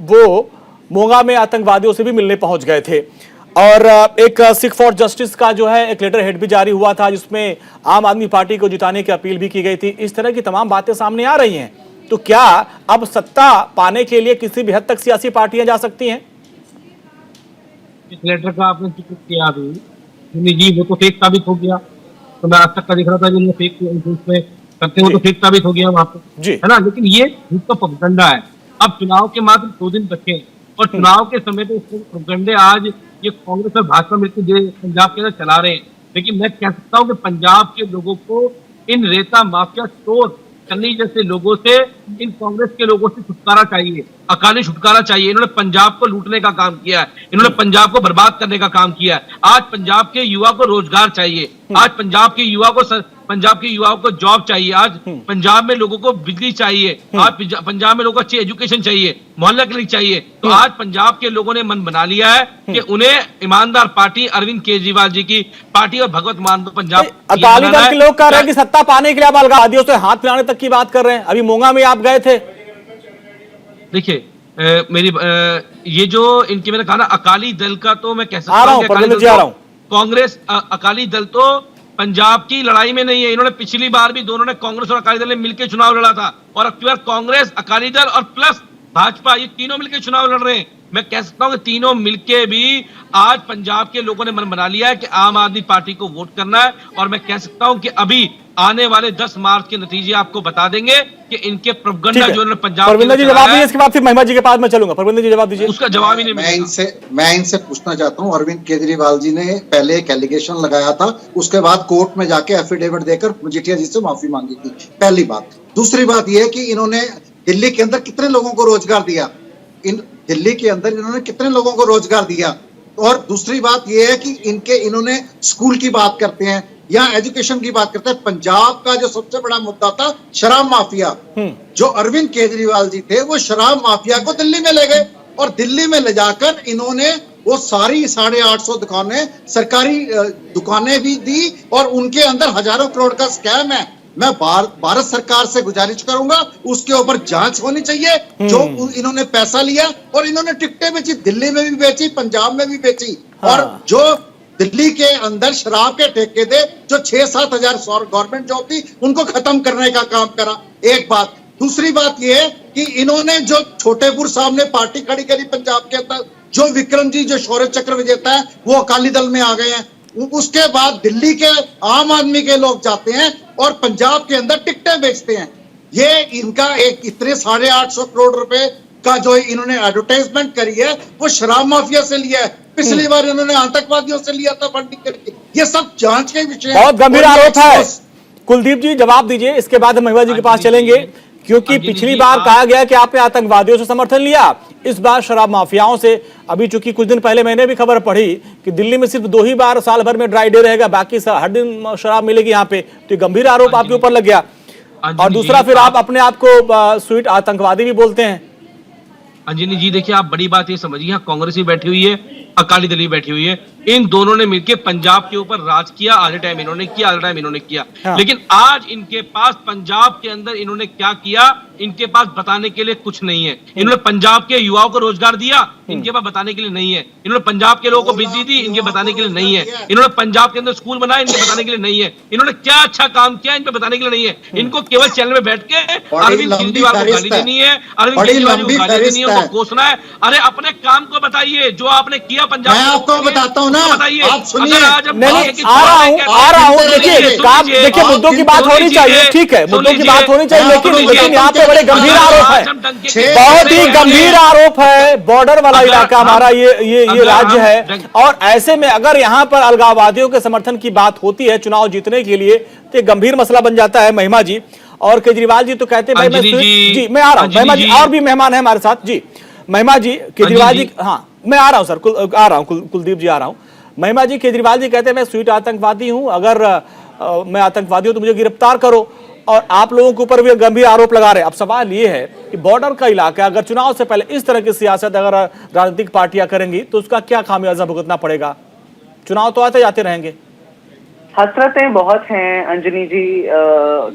वो मोगा में आतंकवादियों से भी मिलने पहुंच गए थे, और एक सिख फॉर जस्टिस का जो है एक लेटर हेड भी जारी हुआ था जिसमें आम आदमी पार्टी को जिताने की अपील भी की गई थी। इस तरह की तमाम बातें सामने आ रही हैं। तो क्या अब सत्ता पाने के लिए किसी भी हद तक सियासी पार्टियां जा सकती हैं? इस लेटर का आपने जिक्र किया अभी जी, वो तो फेक साबित हो गया। तो मैं आज तक का दिख रहा था जो फेक में करते हो तो फेक साबित हो गया वहां पे, है ना। लेकिन ये उसका प्रोपेगेंडा है। अब चुनाव के मात्र 2 दिन बचे और चुनाव के समय पे प्रोपेगेंडे आज ये कांग्रेस और भाजपा मिलकर पंजाब के अंदर चला रहे हैं। लेकिन मैं कह सकता हूँ कि पंजाब के लोगों को इन रेता माफिया चोर चन्नी जैसे लोगों से, इन कांग्रेस के लोगों से छुटकारा चाहिए, अकाली छुटकारा चाहिए। इन्होंने पंजाब को लूटने का काम किया है, इन्होंने पंजाब को बर्बाद करने का काम किया है। आज पंजाब के युवा को रोजगार चाहिए, आज पंजाब के युवाओं को जॉब चाहिए, आज पंजाब में लोगों को बिजली चाहिए, आज पंजाब में लोगों को अच्छी एजुकेशन चाहिए, मोहल्ला क्लिनिक चाहिए। तो आज पंजाब के लोगों ने मन बना लिया है कि उन्हें ईमानदार पार्टी अरविंद केजरीवाल जी की पार्टी और भगवत मान पंजाब। अकाली दल के लोग कह रहे हैं कि सत्ता पाने के लिए अलगाववादियों से हाथ मिलाने तक की बात कर रहे हैं। अभी मोगा में आप गए थे। देखिए, ये जो इनके मैंने कहा ना अकाली दल का, तो मैं कह सकता आ रहा हूं हूं कि अकाली परविंदर जी, आ रहा हूं। कांग्रेस अकाली दल तो पंजाब की लड़ाई में नहीं है। इन्होंने पिछली बार भी दोनों ने, कांग्रेस और अकाली दल ने मिलकर चुनाव लड़ा था, और अब की बार कांग्रेस, अकाली दल और प्लस भाजपा, ये तीनों मिलकर चुनाव लड़ रहे हैं। मैं कह सकता हूं कि तीनों मिलके भी आज पंजाब के लोगों ने मन बना लिया है कि आम आदमी पार्टी को वोट करना है, और मैं कह सकता हूं कि अभी आने वाले 10 मार्च के नतीजे आपको बता देंगे कि इनके प्रोपगंडा जो इन्होंने पंजाब परविंदर जी जवाब दीजिए, इसके बाद फिर महिमा जी के पास मैं चलूंगा। परविंदर जी जवाब दीजिए। उसका जवाब ही नहीं मैं इनसे पूछना चाहता हूं, अरविंद केजरीवाल जी ने पहले एक एलिगेशन लगाया था, उसके बाद कोर्ट में जाके एफिडेविट देकर मजीठिया जी से माफी मांगी थी, पहली बात। दूसरी बात यह है कि इन्होंने दिल्ली के अंदर कितने लोगों को रोजगार दिया, दिल्ली के अंदर इन्होंने कितने लोगों को रोजगार दिया। और दूसरी बात यह है कि इन्होंने स्कूल की बात करते हैं या एजुकेशन की बात करते हैं। पंजाब का जो सबसे बड़ा मुद्दा था शराब माफिया, जो अरविंद केजरीवाल जी थे वो शराब माफिया को दिल्ली में ले गए, और दिल्ली में ले जाकर इन्होंने वो सारी 850 दुकानें, सरकारी दुकानें भी दी, और उनके अंदर हजारों करोड़ का स्कैम है। मैं भारत सरकार से गुजारिश करूंगा उसके ऊपर जांच होनी चाहिए। जो इन्होंने पैसा लिया और इन्होंने टिकटें बेची, दिल्ली में भी बेची, पंजाब में भी बेची। और जो दिल्ली के अंदर शराब के ठेके थे, जो 6-7 हजार गवर्नमेंट जॉब थी, उनको खत्म करने का काम करा, एक बात। दूसरी बात यह है कि इन्होंने जो छोटेपुर साहब ने पार्टी खड़ी करी पंजाब के अंदर, जो विक्रम जी जो शौर्य चक्र विजेता है वो अकाली दल में आ गए हैं। उसके बाद दिल्ली के आम आदमी के लोग जाते हैं और पंजाब के अंदर टिकटें बेचते हैं। ये इनका एक इतने 850 करोड़ रुपए का जो इन्होंने एडवर्टाइजमेंट करी है वो शराब माफिया से लिया है। पिछली बार इन्होंने आतंकवादियों से लिया था फंडिंग करके। ये सब जांच के विषय, बहुत गंभीर आरोप है। कुलदीप जी जवाब दीजिए, इसके बाद हम महिमा जी के पास चलेंगे, क्योंकि पिछली बार कहा गया कि आपने आतंकवादियों से समर्थन लिया, इस बार शराब माफियाओं से। अभी चूंकि कुछ दिन पहले मैंने भी खबर पढ़ी कि दिल्ली में सिर्फ 2 ही बार साल भर में ड्राई डे रहेगा, बाकी हर दिन शराब मिलेगी यहाँ पे, तो गंभीर आरोप आपके ऊपर लग गया। और दूसरा फिर आप अपने आप को स्वीट आतंकवादी भी बोलते हैं। अंजनी जी देखिए, आप बड़ी बात ये समझिए, यहाँ कांग्रेस भी बैठी हुई है, अकाली दल भी बैठी हुई है, इन दोनों ने मिलकर पंजाब के ऊपर राज किया। आधे टाइम इन्होंने किया, आधे टाइम इन्होंने किया। हाँ। लेकिन आज इनके पास पंजाब के अंदर इन्होंने क्या किया, इन्होंने पास बताने के लिए कुछ नहीं है। इन्होंने पंजाब के युवाओं को रोजगार दिया, इनके पास बताने के लिए नहीं है। इन्होंने पंजाब के लोगों को बिजली दी, इनके बताने के लिए नहीं है। इन्होंने पंजाब के अंदर स्कूल बनाए, इनके बताने के लिए नहीं है। इन्होंने क्या अच्छा काम किया, इन पे बताने के लिए नहीं है। इनको केवल चैनल में बैठ के अरविंद केजरीवाल को गाली देनी है, अरविंद केजरीवाल को गाली देनी है, उनको कोसना है। अरे अपने काम को बताइए, जो आपने किया पंजाब में। आपको बताता हूँ ना, आप सुनिए। आ रहा हूँ। देखिए मुद्दों की बात होनी चाहिए, ठीक है, मुद्दों की बात होनी चाहिए, लेकिन यहाँ पे बड़े गंभीर आरोप है, बहुत ही गंभीर आरोप है। बॉर्डर वाला इलाका हमारा ये राज्य है, और ऐसे में अगर यहाँ पर अलगाववादियों के समर्थन की बात होती है चुनाव जीतने के लिए, तो एक गंभीर मसला बन जाता है। महिमा जी और केजरीवाल जी तो कहते हैं भाई मैं आ रहा हूँ। महिमा जी और भी मेहमान है हमारे साथ जी। महिमा जी, केजरीवाल जी, हाँ मैं आ रहा हूँ सर, आ रहा हूँ, कुलदीप जी आ रहा हूँ। महिमा जी, केजरीवाल जी कहते हैं मैं स्वीट आतंकवादी हूं, अगर मैं आतंकवादी हूं तो मुझे गिरफ्तार करो, और आप लोगों के ऊपर भी गंभीर आरोप लगा रहे हैं। अब सवाल ये है कि बॉर्डर का इलाका, अगर चुनाव से पहले इस तरह की सियासत अगर राजनीतिक पार्टियां करेंगी तो उसका क्या खामियाजा भुगतना पड़ेगा? चुनाव तो आते जाते रहेंगे। हसरतें बहुत हैं अंजनी जी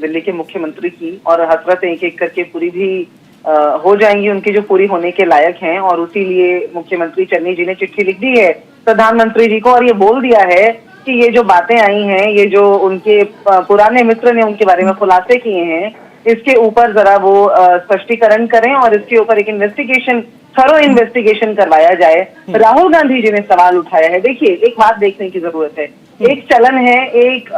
दिल्ली के मुख्यमंत्री की, और हसरतें एक एक करके पूरी भी हो जाएंगी उनकी जो पूरी होने के लायक हैं। और उसी लिए मुख्यमंत्री चन्नी जी ने चिट्ठी लिख दी है प्रधानमंत्री जी को, और ये बोल दिया है कि ये जो बातें आई हैं, ये जो उनके पुराने मित्र ने उनके बारे में खुलासे किए हैं, इसके ऊपर जरा वो स्पष्टीकरण करें और इसके ऊपर एक इन्वेस्टिगेशन, थरो इन्वेस्टिगेशन करवाया जाए। राहुल गांधी जी ने सवाल उठाया है। देखिए, एक बात देखने की जरूरत है, एक चलन है, एक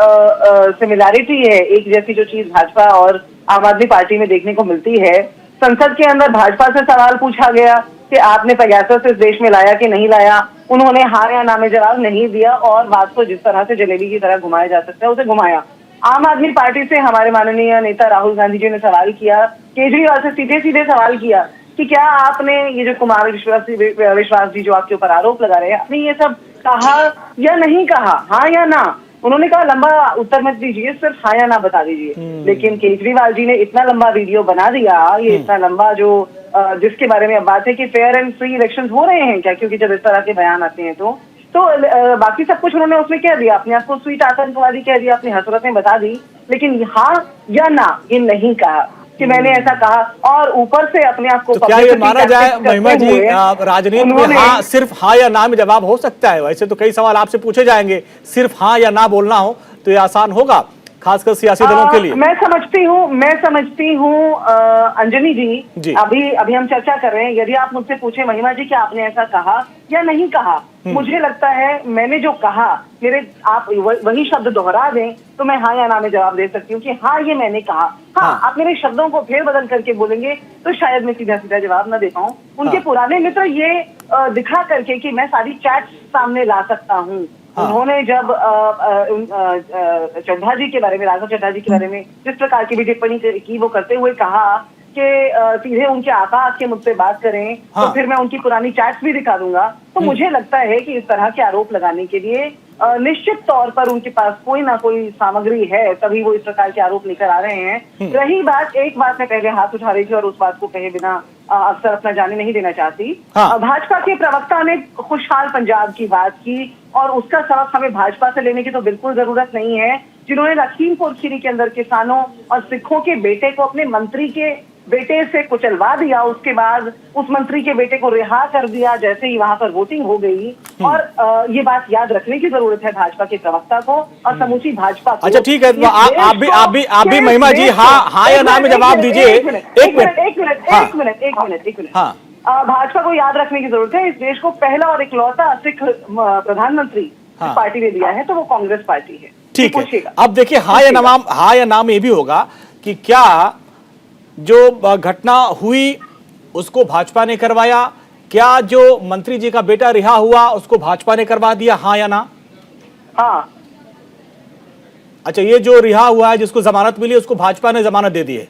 सिमिलैरिटी है, एक जैसी जो चीज भाजपा और आम आदमी पार्टी में देखने को मिलती है। संसद के अंदर भाजपा से सवाल पूछा गया कि आपने पेगासस इस देश में लाया कि नहीं लाया, उन्होंने हाँ या ना में जवाब नहीं दिया, और बात को जिस तरह से जलेबी की तरह घुमाया जा सकता है उसे घुमाया। आम आदमी पार्टी से हमारे माननीय नेता राहुल गांधी जी ने सवाल किया, केजरीवाल से सीधे सीधे सवाल किया कि क्या आपने ये जो कुमार विश्वास जी जो आपके ऊपर आरोप लगा रहे हैं, आपने ये सब कहा या नहीं कहा, हाँ या ना? उन्होंने कहा लंबा उत्तर मत दीजिए, सिर्फ हाँ या ना बता दीजिए। लेकिन केजरीवाल जी ने इतना लंबा वीडियो बना दिया, ये इतना लंबा जो जिसके बारे में अब बात है कि फेयर एंड फ्री इलेक्शंस हो रहे हैं क्या, क्योंकि जब इस तरह के बयान आते हैं तो बाकी सब कुछ उन्होंने उसमें कह दिया, अपने आपको स्वीट आतंकवादी कह दिया, अपनी हसरतें बता दी, लेकिन हाँ या ना ये नहीं कहा। कि मैंने ऐसा कहा, और ऊपर से अपने आप को तो क्या ये publicity माना जाए tactics महिमा करते जी हुए राजनीति में उन्होंने- हाँ सिर्फ हाँ या ना में जवाब हो सकता है? वैसे तो कई सवाल आपसे पूछे जाएंगे, सिर्फ हाँ या ना बोलना हो तो ये आसान होगा खासकर सियासी दलों के लिए। मैं समझती हूँ अंजनी जी, अभी हम चर्चा कर रहे हैं। यदि आप मुझसे पूछे महिमा जी कि आपने ऐसा कहा या नहीं कहा, मुझे लगता है मैंने जो कहा, आप वही शब्द दोहरा दें तो मैं हाँ या ना में जवाब दे सकती हूँ कि हाँ ये मैंने कहा। हाँ, आप मेरे शब्दों को फेर बदल करके बोलेंगे तो शायद मैं सीधा सीधा जवाब न दे पाऊँ। उनके पुराने मित्र ये दिखा करके कि मैं सारी चैट सामने ला सकता हूँ। उन्होंने जब चड्ढा जी के बारे में, राघव चड्ढा जी के बारे में जिस प्रकार की भी टिप्पणी की, वो करते हुए कहा कि सीधे उनके आका आके मुझसे बात करें तो फिर मैं उनकी पुरानी चैट्स भी दिखा दूंगा। तो मुझे लगता है कि इस तरह के आरोप लगाने के लिए निश्चित तौर पर उनके पास कोई ना कोई सामग्री है, तभी वो इस प्रकार के आरोप लेकर आ रहे हैं। रही बात, एक बात मैं पहले हाथ उठा रही थी और उस बात को कहे बिना अक्सर अपना जाने नहीं देना चाहती। भाजपा के प्रवक्ता ने खुशहाल पंजाब की बात की और उसका सबक हमें भाजपा से लेने की तो बिल्कुल जरूरत नहीं है। जिन्होंने लखीमपुर खीरी के अंदर किसानों और सिखों के बेटे को अपने मंत्री के बेटे से कुचलवा दिया, उसके बाद उस मंत्री के बेटे को रिहा कर दिया जैसे ही वहां पर वोटिंग हो गई। और ये बात याद रखने की जरूरत है भाजपा के प्रवक्ता को और समूची भाजपा को। अच्छा ठीक है, आप भी महिमा जी हाँ या ना में जवाब दीजिए। एक मिनट। भाजपा को याद रखने की जरूरत है, इस देश को पहला और इकलौता सिख प्रधानमंत्री पार्टी ने दिया है तो वो कांग्रेस पार्टी है। ठीक है, अब देखिए हाँ या ना में ये भी होगा कि क्या जो घटना हुई उसको भाजपा ने करवाया, क्या जो मंत्री जी का बेटा रिहा हुआ उसको भाजपा ने करवा दिया, हाँ या ना? हाँ। अच्छा, ये जो रिहा हुआ है जिसको जमानत मिली उसको भाजपा ने जमानत दे दी है,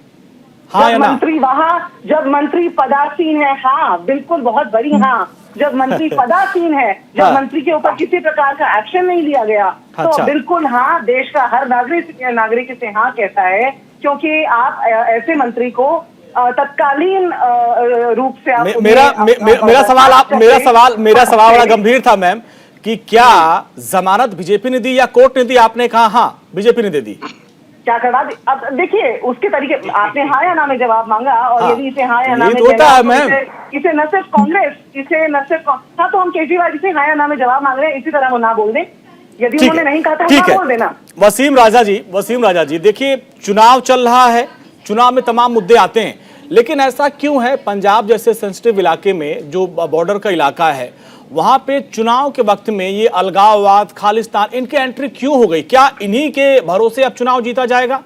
हाँ या ना? मंत्री वहां जब मंत्री पदासीन है, हाँ बिल्कुल, बहुत बड़ी हाँ। जब मंत्री पदासीन है, जब मंत्री के ऊपर किसी प्रकार का एक्शन नहीं लिया गया तो बिल्कुल हाँ, देश का हर नागरिक इसे हाँ कहता है, क्योंकि आप ऐसे मंत्री को तत्कालीन रूप से आप मेरा सवाल बड़ा गंभीर था मैम कि क्या जमानत बीजेपी ने दी या कोर्ट ने दी? आपने कहा हाँ बीजेपी ने दे दी। क्या करवा दी? अब देखिए उसके तरीके, आपने हाँ या ना में जवाब मांगा और यदि इसे हाँ या ना में इसे न सिर्फ कांग्रेस, इसे न सिर्फ हाँ, तो हम केजरीवाल जी से हाँ या ना में जवाब मांग रहे हैं, इसी तरह वो ना बोल दें। यदि उन्होंने नहीं कहा तो हाँ बोल देना। वसीम राजा जी देखिए, चुनाव चल रहा है, चुनाव में तमाम मुद्दे आते हैं, लेकिन ऐसा क्यों है पंजाब जैसे सेंसिटिव इलाके में, जो बॉर्डर का इलाका है, वहां पे चुनाव के वक्त में ये अलगाववाद, खालिस्तान, इनके एंट्री क्यों हो गई? क्या इन्हीं के भरोसे अब चुनाव जीता जाएगा?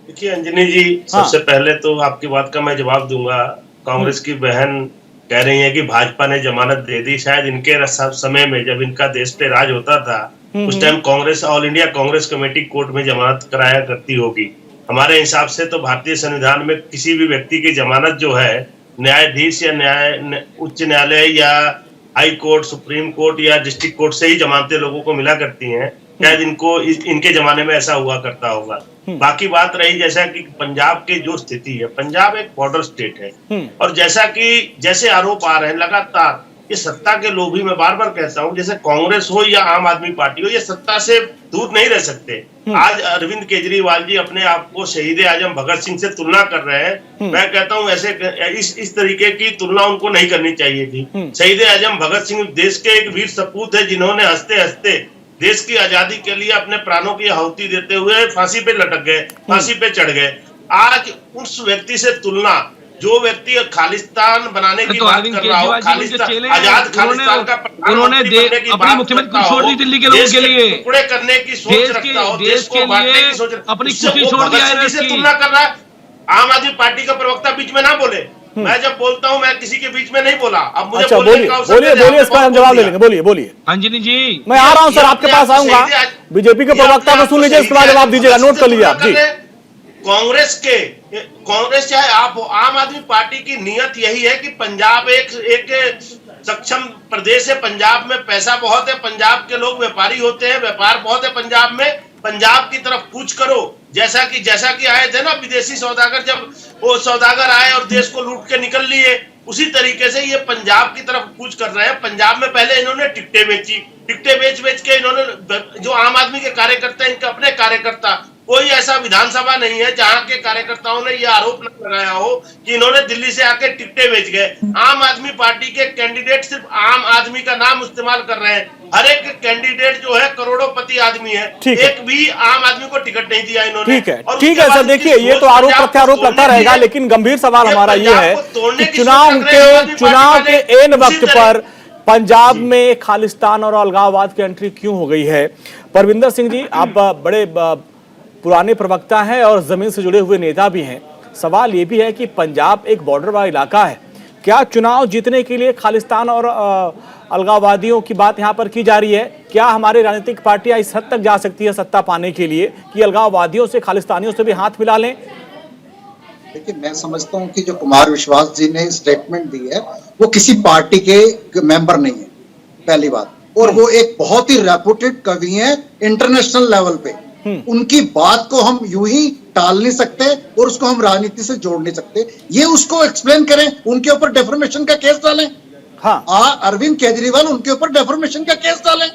देखिए अंजनी जी, सबसे पहले तो आपकी बात का मैं जवाब दूंगा। कांग्रेस की बहन कह रही है कि भाजपा ने जमानत दे दी। शायद इनके समय में जब इनका देश पे राज होता था उस time Congress, all India Congress committee court में जमानत कराया करती होगी। हमारे हिसाब से तो भारतीय संविधान में किसी भी व्यक्ति की जमानत जो है, न्यायाधीश या उच्च न्यायालय या हाई कोर्ट, सुप्रीम कोर्ट या डिस्ट्रिक्ट कोर्ट से ही जमानतें लोगों को मिला करती हैं। शायद इनके जमाने में ऐसा हुआ करता होगा। बाकी बात रही जैसा कि पंजाब की जो स्थिति है, पंजाब एक बॉर्डर स्टेट है और जैसे आरोप आ रहे हैं लगातार, ये सत्ता के लोग ही, मैं बार बार कहता हूँ, जैसे कांग्रेस हो या आम आदमी पार्टी हो, ये सत्ता से दूर नहीं रह सकते। आज अरविंद केजरीवाल जी अपने आप को शहीद आजम भगत सिंह से तुलना कर रहे हैं। मैं कहता हूँ ऐसे इस तरीके की तुलना उनको नहीं करनी चाहिए थी। शहीद आजम भगत सिंह देश के एक वीर सपूत है, जिन्होंने हंसते हंसते देश की आजादी के लिए अपने प्राणों की आहुति देते हुए फांसी पे लटक गए, फांसी पे चढ़ गए। आज उस व्यक्ति से तुलना, जो व्यक्ति खालिस्तान बनाने की बात कर रहा हो, खालिस्तान, आजाद खालिस्तान का उन्होंने अपनी मुख्यमंत्री को छोड़ दी दिल्ली के लोगों के लिए, टुकड़े करने की सोच रखता हो, देश को बांटने की सोच, अपनी खुशी छोड़ दी से तुलना कर रहा है। आम आदमी पार्टी का प्रवक्ता बीच में ना बोले, मैं जब बोलता हूं मैं किसी के बीच में नहीं बोला। अब मुझे अच्छा, बोलिए, इसका हम जवाब ले लेंगे। बोलिए अंजनी जी, मैं आ रहा हूं सर, आपके पास आऊंगा। बीजेपी के प्रवक्ता को सुन लीजिए, इसके बाद जवाब दीजिएगा, नोट कर लीजिए आप जी। कांग्रेस चाहे आप हो, आम आदमी पार्टी की नीयत यही है कि पंजाब एक सक्षम प्रदेश है, पंजाब में पैसा बहुत है, पंजाब के लोग व्यापारी होते हैं, व्यापार बहुत है पंजाब में, पंजाब की तरफ कूच करो। जैसा कि आए थे ना विदेशी सौदागर, जब वो सौदागर आए और देश को लूट के निकल लिए, उसी तरीके से ये पंजाब की तरफ कूच कर रहे हैं। पंजाब में पहले इन्होंने टिकटें बेच के इन्होंने, जो आम आदमी के कार्यकर्ता, इनके अपने कार्यकर्ता कोई ऐसा विधानसभा नहीं है जहां के कार्यकर्ताओं ने यह आरोप न लगाया हो कि इन्होंने दिल्ली से आके टिकटें बेच गए। आम आदमी पार्टी के कैंडिडेट सिर्फ आम आदमी का नाम इस्तेमाल कर रहे हैं। हर एक कैंडिडेट जो है करोड़ोंपति आदमी है, एक भी आम आदमी को टिकट नहीं दिया इन्होंने। ठीक है सर, देखिए ये तो आरोप प्रत्यारोप लगता रहेगा, लेकिन गंभीर सवाल हमारा ये है कि चुनाव के एन वक्त पर पंजाब में खालिस्तान और अलगाववाद की एंट्री क्यों हो गई है। परविंदर सिंह जी, आप बड़े पुराने प्रवक्ता हैं और जमीन से जुड़े हुए नेता भी हैं। सवाल ये भी है कि पंजाब एक बॉर्डर वाला इलाका है, क्या चुनाव जीतने के लिए खालिस्तान और अलगाववादियों की बात यहाँ पर की जा रही है? क्या हमारी राजनीतिक पार्टियां इस हद तक जा सकती है सत्ता पाने के लिए कि अलगाववादियों से, खालिस्तानियों से भी हाथ मिला लें? देखिए, मैं समझता हूं कि जो कुमार विश्वास जी ने स्टेटमेंट दी है वो किसी पार्टी के मेंबर नहीं है, पहली बात। और वो एक बहुत ही रेपुटेड कवि हैं इंटरनेशनल लेवल पे। उनकी बात को हम यूं ही टाल नहीं सकते और उसको हम राजनीति से जोड़ नहीं सकते। ये उसको एक्सप्लेन करें, उनके ऊपर डेफर्मेशन का केस डालें। हाँ, अरविंद केजरीवाल उनके ऊपर डेफर्मेशन का केस डालें,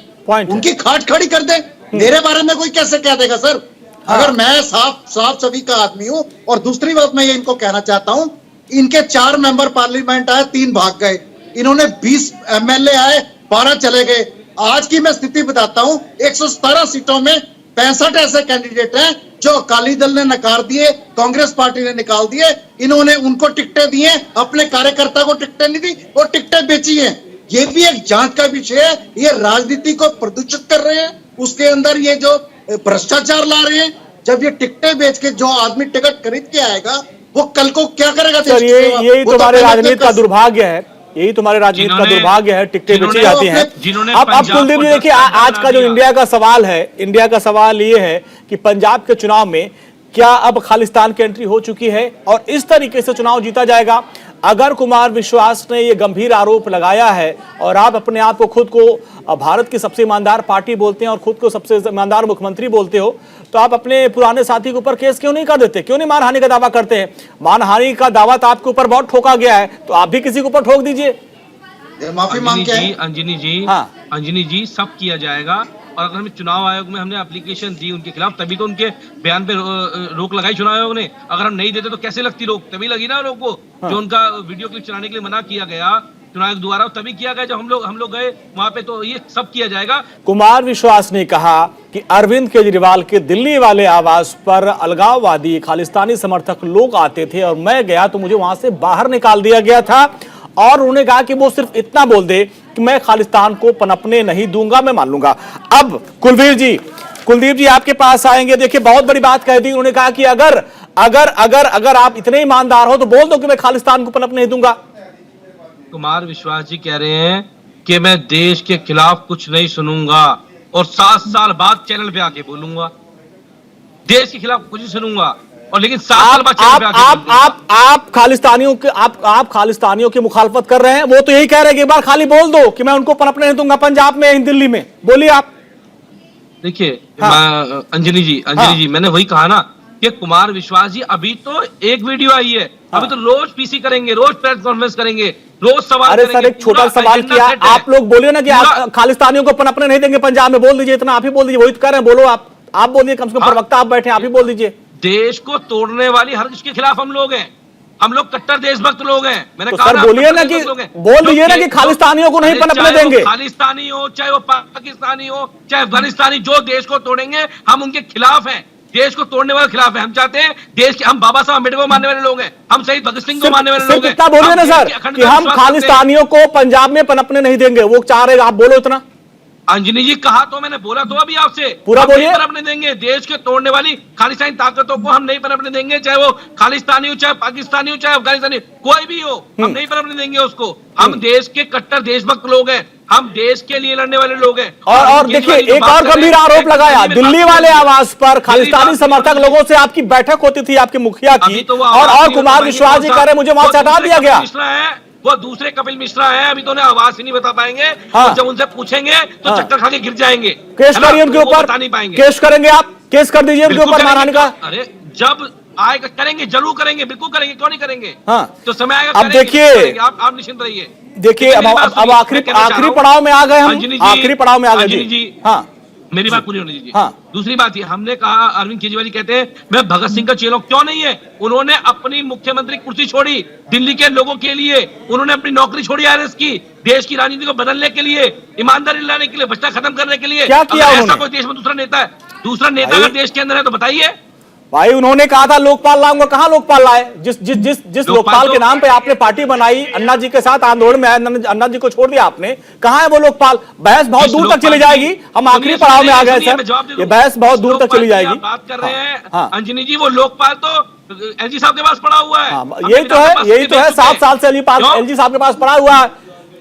उनकी खाट खड़ी कर दें। मेरे बारे में कोई कैसे कह देगा सर? अगर मैं साफ सभी का आदमी हूं। और दूसरी बात मैं ये इनको कहना चाहता हूं, इनके 4 मेंबर पार्लियामेंट आए, 3 भाग गए। इन्होंने 20 एमएलए आए, 12 चले गए। आज की मैं स्थिति बताता हूं, 117 सीटों में 65 ऐसे कैंडिडेट हैं जो अकाली दल ने नकार दिए, कांग्रेस पार्टी ने निकाल दिए। इन्होंने उनको टिकटें दी हैं, अपने कार्यकर्ता को टिकटें नहीं दी और टिकटें बेची हैं। ये भी एक जांच का विषय है। ये राजनीति को प्रदूषित कर रहे हैं, उसके अंदर ये जो भ्रष्टाचार ला रहे हैं। जब ये टिकटें बेच के जो आदमी टिकट खरीद के आएगा वो कल को क्या करेगा? सर, यही तुम्हारे राजनीति का दुर्भाग्य है, यही तुम्हारे राजनीति का दुर्भाग्य है, टिकटें बेची जाती हैं। अब कुलदीप जी देखिए, आज का जो इंडिया का सवाल है, इंडिया का सवाल ये है कि पंजाब के चुनाव में क्या अब खालिस्तान की एंट्री हो चुकी है और इस तरीके से चुनाव जीता जाएगा? अगर कुमार विश्वास ने ये गंभीर आरोप लगाया है और आप अपने आप को खुद को भारत की सबसे ईमानदार पार्टी बोलते हैं और खुद को सबसे ईमानदार मुख्यमंत्री बोलते हो, तो आप अपने पुराने साथी के ऊपर केस क्यों नहीं कर देते? क्यों नहीं मानहानि का दावा करते हैं? मानहानि का दावा तो आपके ऊपर बहुत ठोका गया है, तो आप भी किसी के ऊपर ठोक दीजिए। माफी मांग के अंजनी जी सब किया जाएगा। और अगर हमें चुनाव आयोग में हमने एप्लीकेशन दी उनके खिलाफ, तभी तो उनके बयान पे रोक लगाई चुनाव आयोग ने। अगर हम नहीं देते तो कैसे लगती रोक? तभी लगी ना रोक को। जो उनका वीडियो क्लिप चलाने के लिए मना किया गया चुनाव आयोग द्वारा, तभी किया गया जब हम लोग गए वहां पे। तो ये सब किया जाएगा। कुमार विश्वास ने कहा कि अरविंद केजरीवाल के दिल्ली वाले आवास पर अलगाववादी खालिस्तानी समर्थक लोग आते थे और मैं गया तो मुझे वहां से बाहर निकाल दिया गया था। और उन्होंने कहा कि वो सिर्फ इतना बोल दे कि मैं खालिस्तान को पनपने नहीं दूंगा, मैं मान लूंगा। अब कुलदीप जी आपके पास आएंगे। देखिए, बहुत बड़ी बात कह दी उन्होंने, कहा कि अगर आप इतने ईमानदार हो तो बोल दो कि मैं खालिस्तान को पनपने नहीं दूंगा। कुमार विश्वास जी कह रहे हैं कि मैं देश के खिलाफ कुछ नहीं सुनूंगा और 7 साल बाद चैनल पे आके बोलूंगा, देश के खिलाफ कुछ नहीं सुनूंगा। और लेकिन 7 साल बाद आप खालिस्तानियों की मुखालफत कर रहे हैं। वो तो यही कह रहे हैं कि एक बार खाली बोल दो कि मैं उनको पनपने नहीं दूंगा पंजाब में, दिल्ली में। बोलिए आप। देखिए अंजनी जी मैंने वही कहा ना कि कुमार विश्वास जी अभी तो एक वीडियो आई है, अभी तो रोज पीसी करेंगे, रोज प्रेस कॉन्फ्रेंस करेंगे, रोज सवाल। अरे सर, एक छोटा सवाल किया, आप लोग बोलिए ना कि आप खालिस्तानियों को पनपने नहीं देंगे पंजाब में। बोल दीजिए, इतना आप ही बोल दीजिए। वही तो कह रहे हैं, बोलो आप बोलिए। कम से कम प्रवक्ता आप बैठे, आप ही बोल दीजिए। देश को तोड़ने वाली हर चीज के खिलाफ हम लोग हैं। हम लोग कट्टर देशभक्त लोग हैं। मैंने कहा सर, बोलिए ना कि बोल दीजिए ना कि खालिस्तानियों को नहीं पनपने देंगे। खालिस्तानी हो, चाहे वो पाकिस्तानी हो, चाहे अफगानिस्तानी, जो देश को तोड़ेंगे हम उनके खिलाफ हैं। देश को तोड़ने वाले खिलाफ है। हम चाहते हैं देश के, हम बाबा साहब अम्बेडकर को मानने वाले लोग हैं, हम शहीद भगत सिंह को मानने वाले लोग हैं। इतना बोलिए ना सर कि हम खालिस्तानियों को पंजाब में पनपने नहीं देंगे, वो चाह रहे, आप बोलो इतना। अंजनी जी कहा तो मैंने बोला तो अभी आपसे, पूरा बोलिए। पनपने देंगे देश के तोड़ने वाली खालिस्तानी ताकतों को, हम नहीं पनपने देंगे, चाहे वो खालिस्तानी हो, चाहे पाकिस्तानी हो, चाहे अफगानिस्तानी, कोई भी हो, हम नहीं पनपने देंगे उसको। हम देश के कट्टर देशभक्त लोग हैं, हम देश के लिए लड़ने वाले लोग हैं। और देखिए, एक और गंभीर आरोप लगाया, दिल्ली वाले आवास पर खालिस्तानी समर्थक लोगों से आपकी बैठक होती थी, आपके मुखिया की, और कुमार विश्वास जी कह रहे मुझे वहां से हटा दिया गया। वो दूसरे कपिल मिश्रा है, अभी तो उन्हें आवाज ही नहीं बता पाएंगे। तो जब उनसे पूछेंगे तो चक्कर खा के गिर जाएंगे। केस करिए उनके ऊपर, बता नहीं पाएंगे। केस करेंगे आप, केस कर दीजिए उनके ऊपर मानहानि का। अरे जब आएगा करेंगे, जरूर करेंगे, बिल्कुल करेंगे, क्यों नहीं करेंगे। तो समय आएगा। अब देखिए, आप निश्चिंत रहिए। देखिए अब आखिरी पड़ाव में आ गए हम, आखिरी पड़ाव में आ गए जी। हाँ, मेरी बात पूरी होने दीजिए। हाँ। दूसरी बात ये, हमने कहा, अरविंद केजरीवाल जी कहते हैं मैं भगत सिंह का चेला, क्यों नहीं है? उन्होंने अपनी मुख्यमंत्री कुर्सी छोड़ी दिल्ली के लोगों के लिए, उन्होंने अपनी नौकरी छोड़ी आरएस की, देश की राजनीति को बदलने के लिए, ईमानदारी लाने के लिए, भ्रष्टाचार खत्म करने के लिए। क्या किया ऐसा उन्होंने? कोई देश में दूसरा नेता अगर देश के अंदर है तो बताइए। भाई उन्होंने कहा था लोकपाल लाऊंगा, कहां लोकपाल लाए? जिस लोकपाल के नाम पे आपने पार्टी बनाई, अन्ना जी के साथ आंदोलन में अन्ना जी को छोड़ दिया आपने, कहां है वो लोकपाल? बहस बहुत दूर तक चली जाएगी, हम आखिरी पड़ाव में आ गए सर, ये बहस बहुत दूर तक चली जाएगी। बात कर रहे हैं अंजनी जी, वो लोकपाल तो एलजी साहब के पास पड़ा हुआ है। यही तो है 7 साल से एलजी साहब के पास पड़ा हुआ है।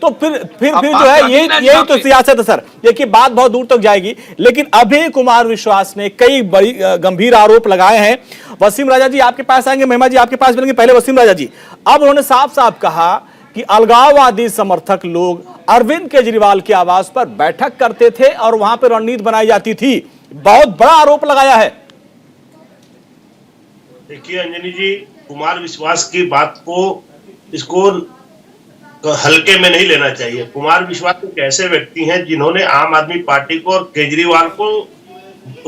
तो फिर जो है यही तो सियासत है सर। देखिए बात बहुत दूर तक जाएगी, लेकिन अभी कुमार विश्वास ने कई बड़ी गंभीर आरोप लगाए हैं। वसीम राजा जी आपके पास आएंगे, महिमा जी आपके पास मिलेंगे, पहले वसीम राजा जी। अब उन्होंने साफ साफ कहा कि अलगाववादी समर्थक लोग अरविंद केजरीवाल के आवास पर बैठक करते थे और वहां पर रणनीति बनाई जाती थी। बहुत बड़ा आरोप लगाया है। देखिए अंजनी जी, कुमार विश्वास की बात को इसको हल्के में नहीं लेना चाहिए। कुमार विश्वास एक ऐसे व्यक्ति हैं जिन्होंने आम आदमी पार्टी को और केजरीवाल को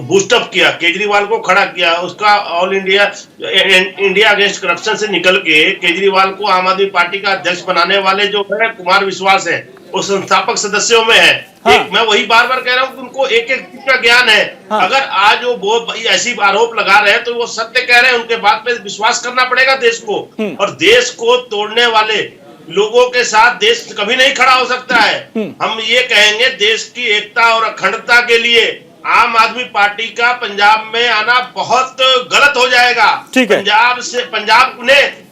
बूस्टअप किया, केजरीवाल को खड़ा किया। उसका ऑल इंडिया अगेंस्ट करप्शन से निकल के केजरीवाल को आम आदमी पार्टी का अध्यक्ष बनाने वाले जो है कुमार विश्वास है, वो संस्थापक सदस्यों में है। हाँ। मैं वही बार बार कह रहा हूँ कि उनको एक एक चीज का ज्ञान है। हाँ। अगर आज वो ऐसी आरोप लगा रहे हैं तो वो सत्य कह रहे हैं, उनके बात पे विश्वास करना पड़ेगा देश को। और देश को तोड़ने वाले लोगों के साथ देश कभी नहीं खड़ा हो सकता है। हम ये कहेंगे देश की एकता और अखंडता के लिए आम आदमी पार्टी का पंजाब में आना बहुत गलत हो जाएगा।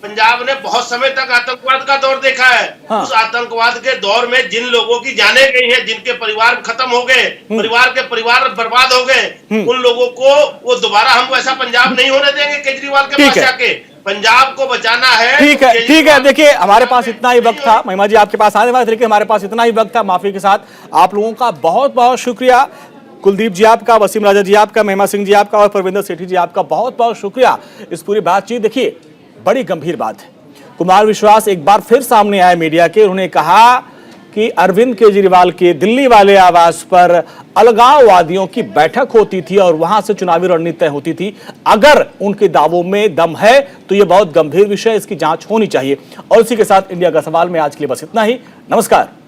पंजाब ने बहुत समय तक आतंकवाद का दौर देखा है। हाँ। उस आतंकवाद के दौर में जिन लोगों की जाने गई है, जिनके परिवार खत्म हो गए, परिवार बर्बाद हो गए, उन लोगों को वो दोबारा हम वैसा पंजाब नहीं होने देंगे। केजरीवाल के पास जाके पंजाब को बचाना है। ठीक है। देखिए हमारे पास इतना ही वक्त था, महिमा जी आपके पास आने वाले थे, हमारे पास इतना ही वक्त था। माफी के साथ आप लोगों का बहुत बहुत शुक्रिया। कुलदीप जी आपका, वसीम राजा जी आपका, महिमा सिंह जी आपका और परविंदर सेठी जी आपका बहुत बहुत शुक्रिया इस पूरी बातचीत। देखिए बड़ी गंभीर बात है। कुमार विश्वास एक बार फिर सामने आए मीडिया के, उन्होंने कहा कि अरविंद केजरीवाल के दिल्ली वाले आवास पर अलगाववादियों की बैठक होती थी और वहां से चुनावी रणनीति तय होती थी। अगर उनके दावों में दम है तो यह बहुत गंभीर विषय, इसकी जांच होनी चाहिए। और इसी के साथ इंडिया का सवाल में आज के लिए बस इतना ही। नमस्कार।